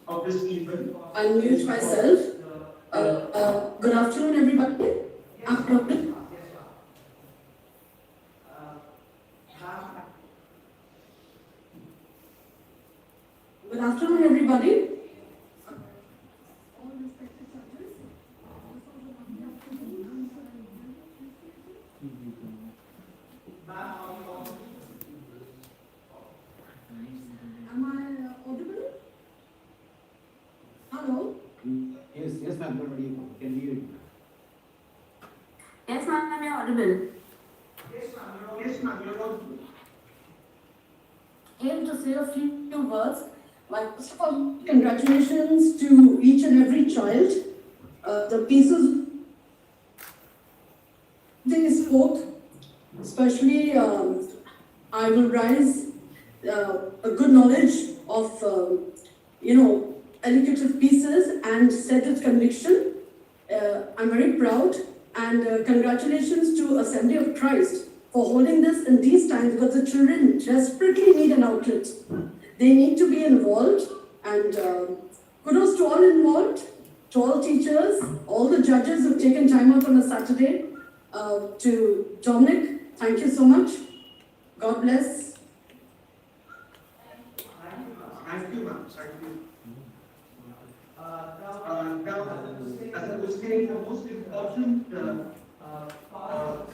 of this event. Unmute myself. Good afternoon, everybody. I'm Dr. Good afternoon, everybody. Am I audible? Hello? Yes, ma'am, you're audible. Can hear you. Yes, ma'am, you're audible. Yes, ma'am, you're audible. Aim to say a few words. First of all, congratulations to each and every child. The pieces they spoke, especially I will rise a good knowledge of, elocutive pieces and said with conviction. I'm very proud and congratulations to Assembly of Christ for holding this in these times because the children desperately need an outlet. They need to be involved and kudos to all involved, to all teachers, all the judges who've taken time out on a Saturday. To Dominic, thank you so much. God bless. Thank you, ma'am. Thank you. Now, as I was saying, the most important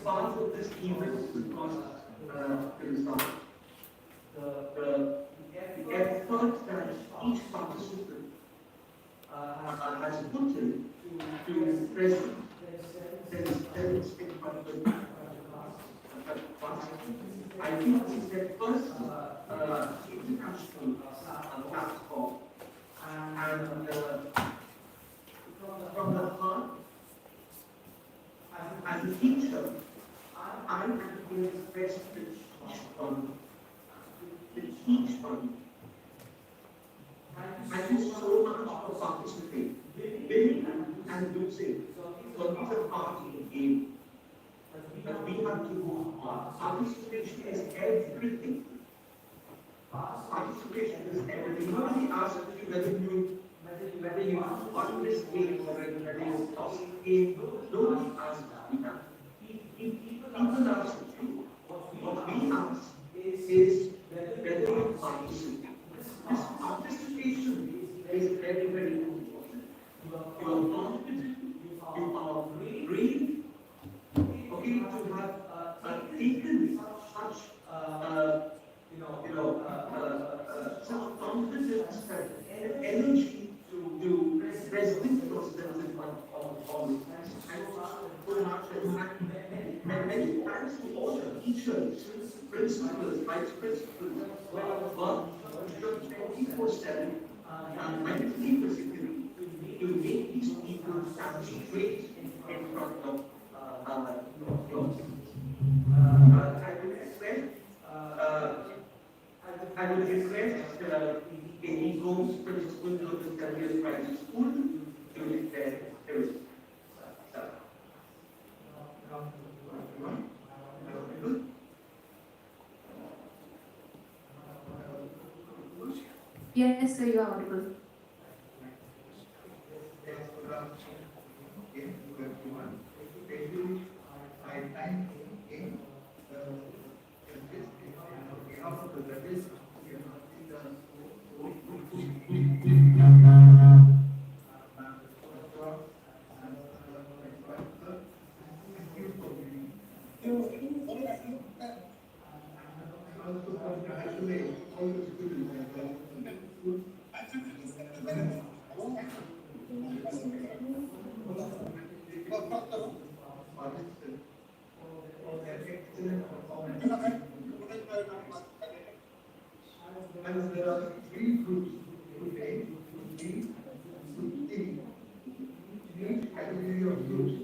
part of this event is the effort that each participant has put in to present themselves in front of the class. I think this is their first international platform, and from the heart, as a teacher, I am doing the best to teach on you. Thank you so much for participating. Winning and losing, so these are part of the game. But we have to move on. Participation is everything. Participation is everything. Nobody asks you whether you won this game or whether you lost the game. Nobody asks you that. People ask you. What we ask is whether you participate. This participation is very, very important. You are confident, you are brave, okay, to have taken such such confidence and energy to present yourself in front of all. And many thanks to all the teachers, principals, vice principals, who have worked 24/7 and mentally, physically to make these people straight in front of your I would request most principals of this country's private school during their service. Yes, sir, you are audible. And there are three groups: Group A, Group B, Group C. In each category of groups,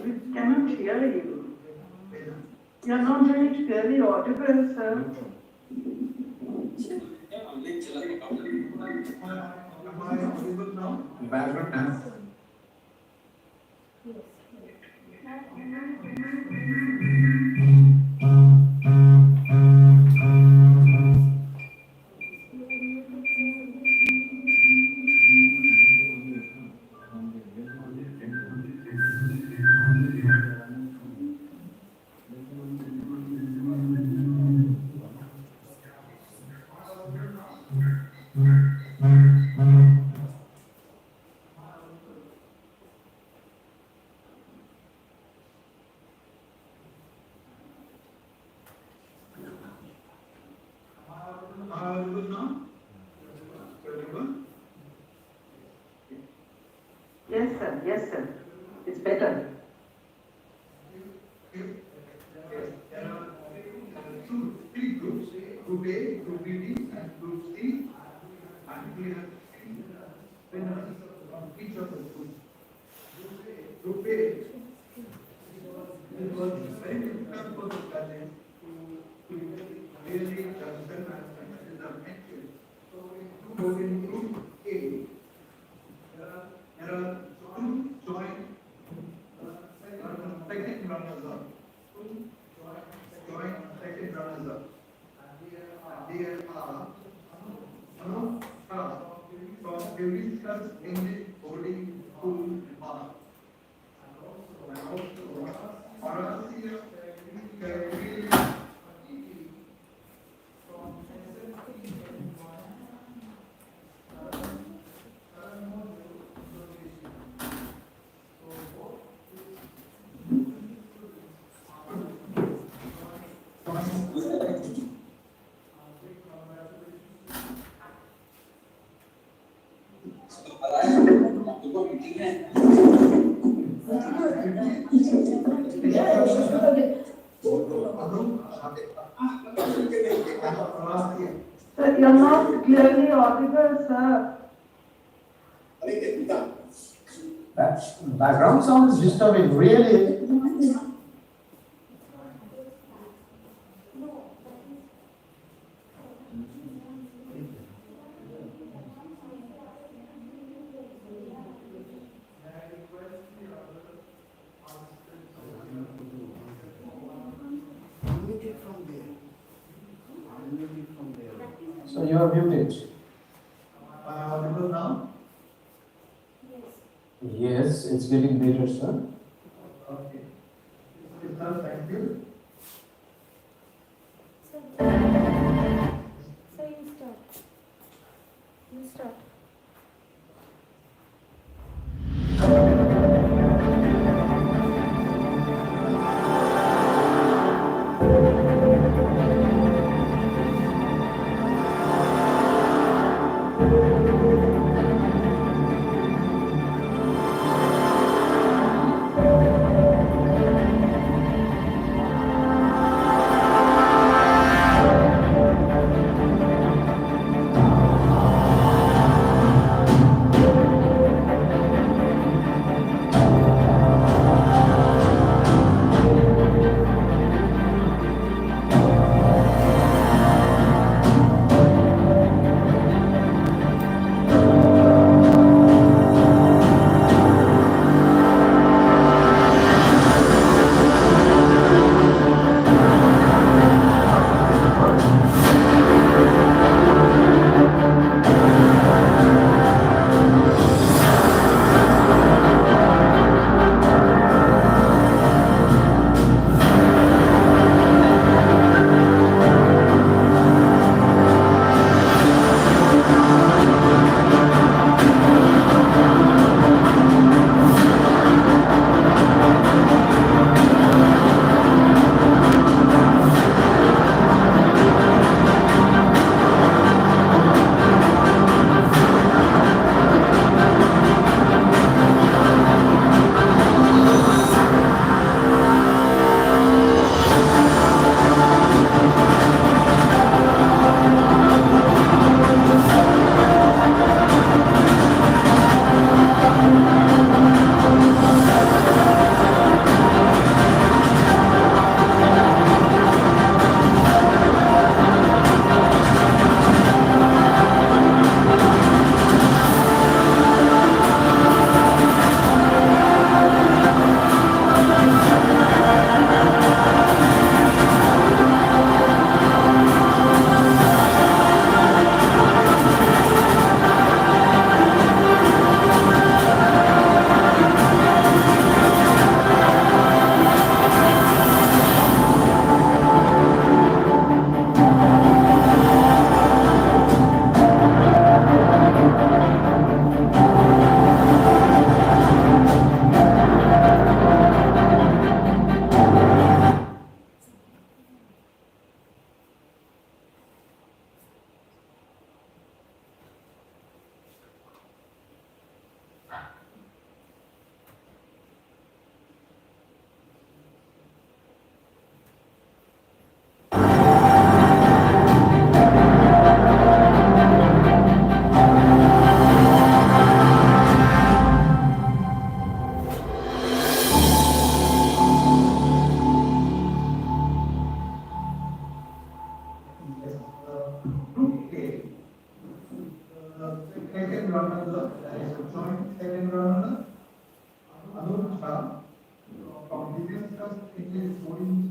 We cannot hear you. You are not very clearly audible, sir. Am I audible now? Background. Audible now? Audible? Yes, sir. Yes, sir. It's better. Yes, there are three groups: Group A, Group B, and Group C. And we have three winners from each of the groups. Group A, it was very difficult for the judges to really judge them as the matches. So in Group A, there are two joint second runners-up. Joint second runners-up. There are from Davis's English boarding school bar. Horacia Gabriel Sir, you're not clearly audible, sir. That background sound is disturbing, really. So you are muted. Audible now? Yes, it's getting better, sir. Okay. Sir, thank you. So you start. You start.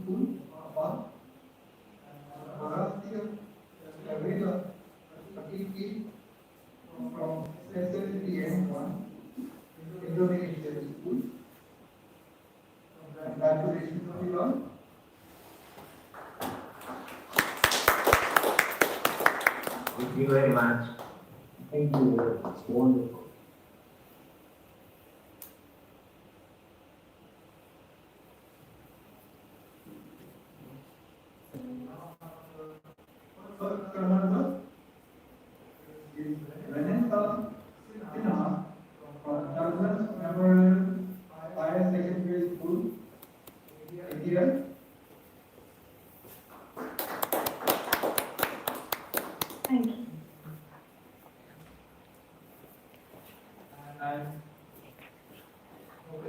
School, One, Horacio Gabriela Akiki from SSDN1, Indonesia School. Congratulations, everyone. Thank you very much. Thank you very much. Wonderful. Commander is Vanessa Sinha from Douglas Memorial Higher Secondary School, India. Thank you. And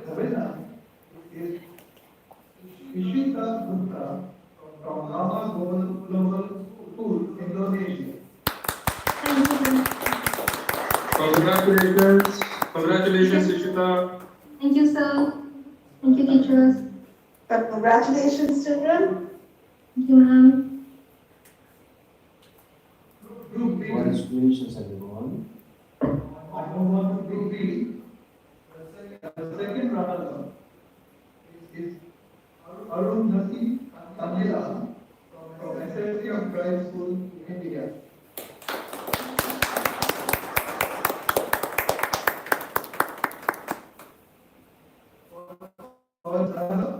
the winner is Ishita Gupta from Rama Global School, Indonesia. Congratulations. Congratulations, Ishita. Thank you, sir. Thank you, teachers. Congratulations, children. Thank you, ma'am. Congratulations, everyone. I move on to Group B. The second runner-up is Arundhati Kamila from SSC of Christ School, India. Third runner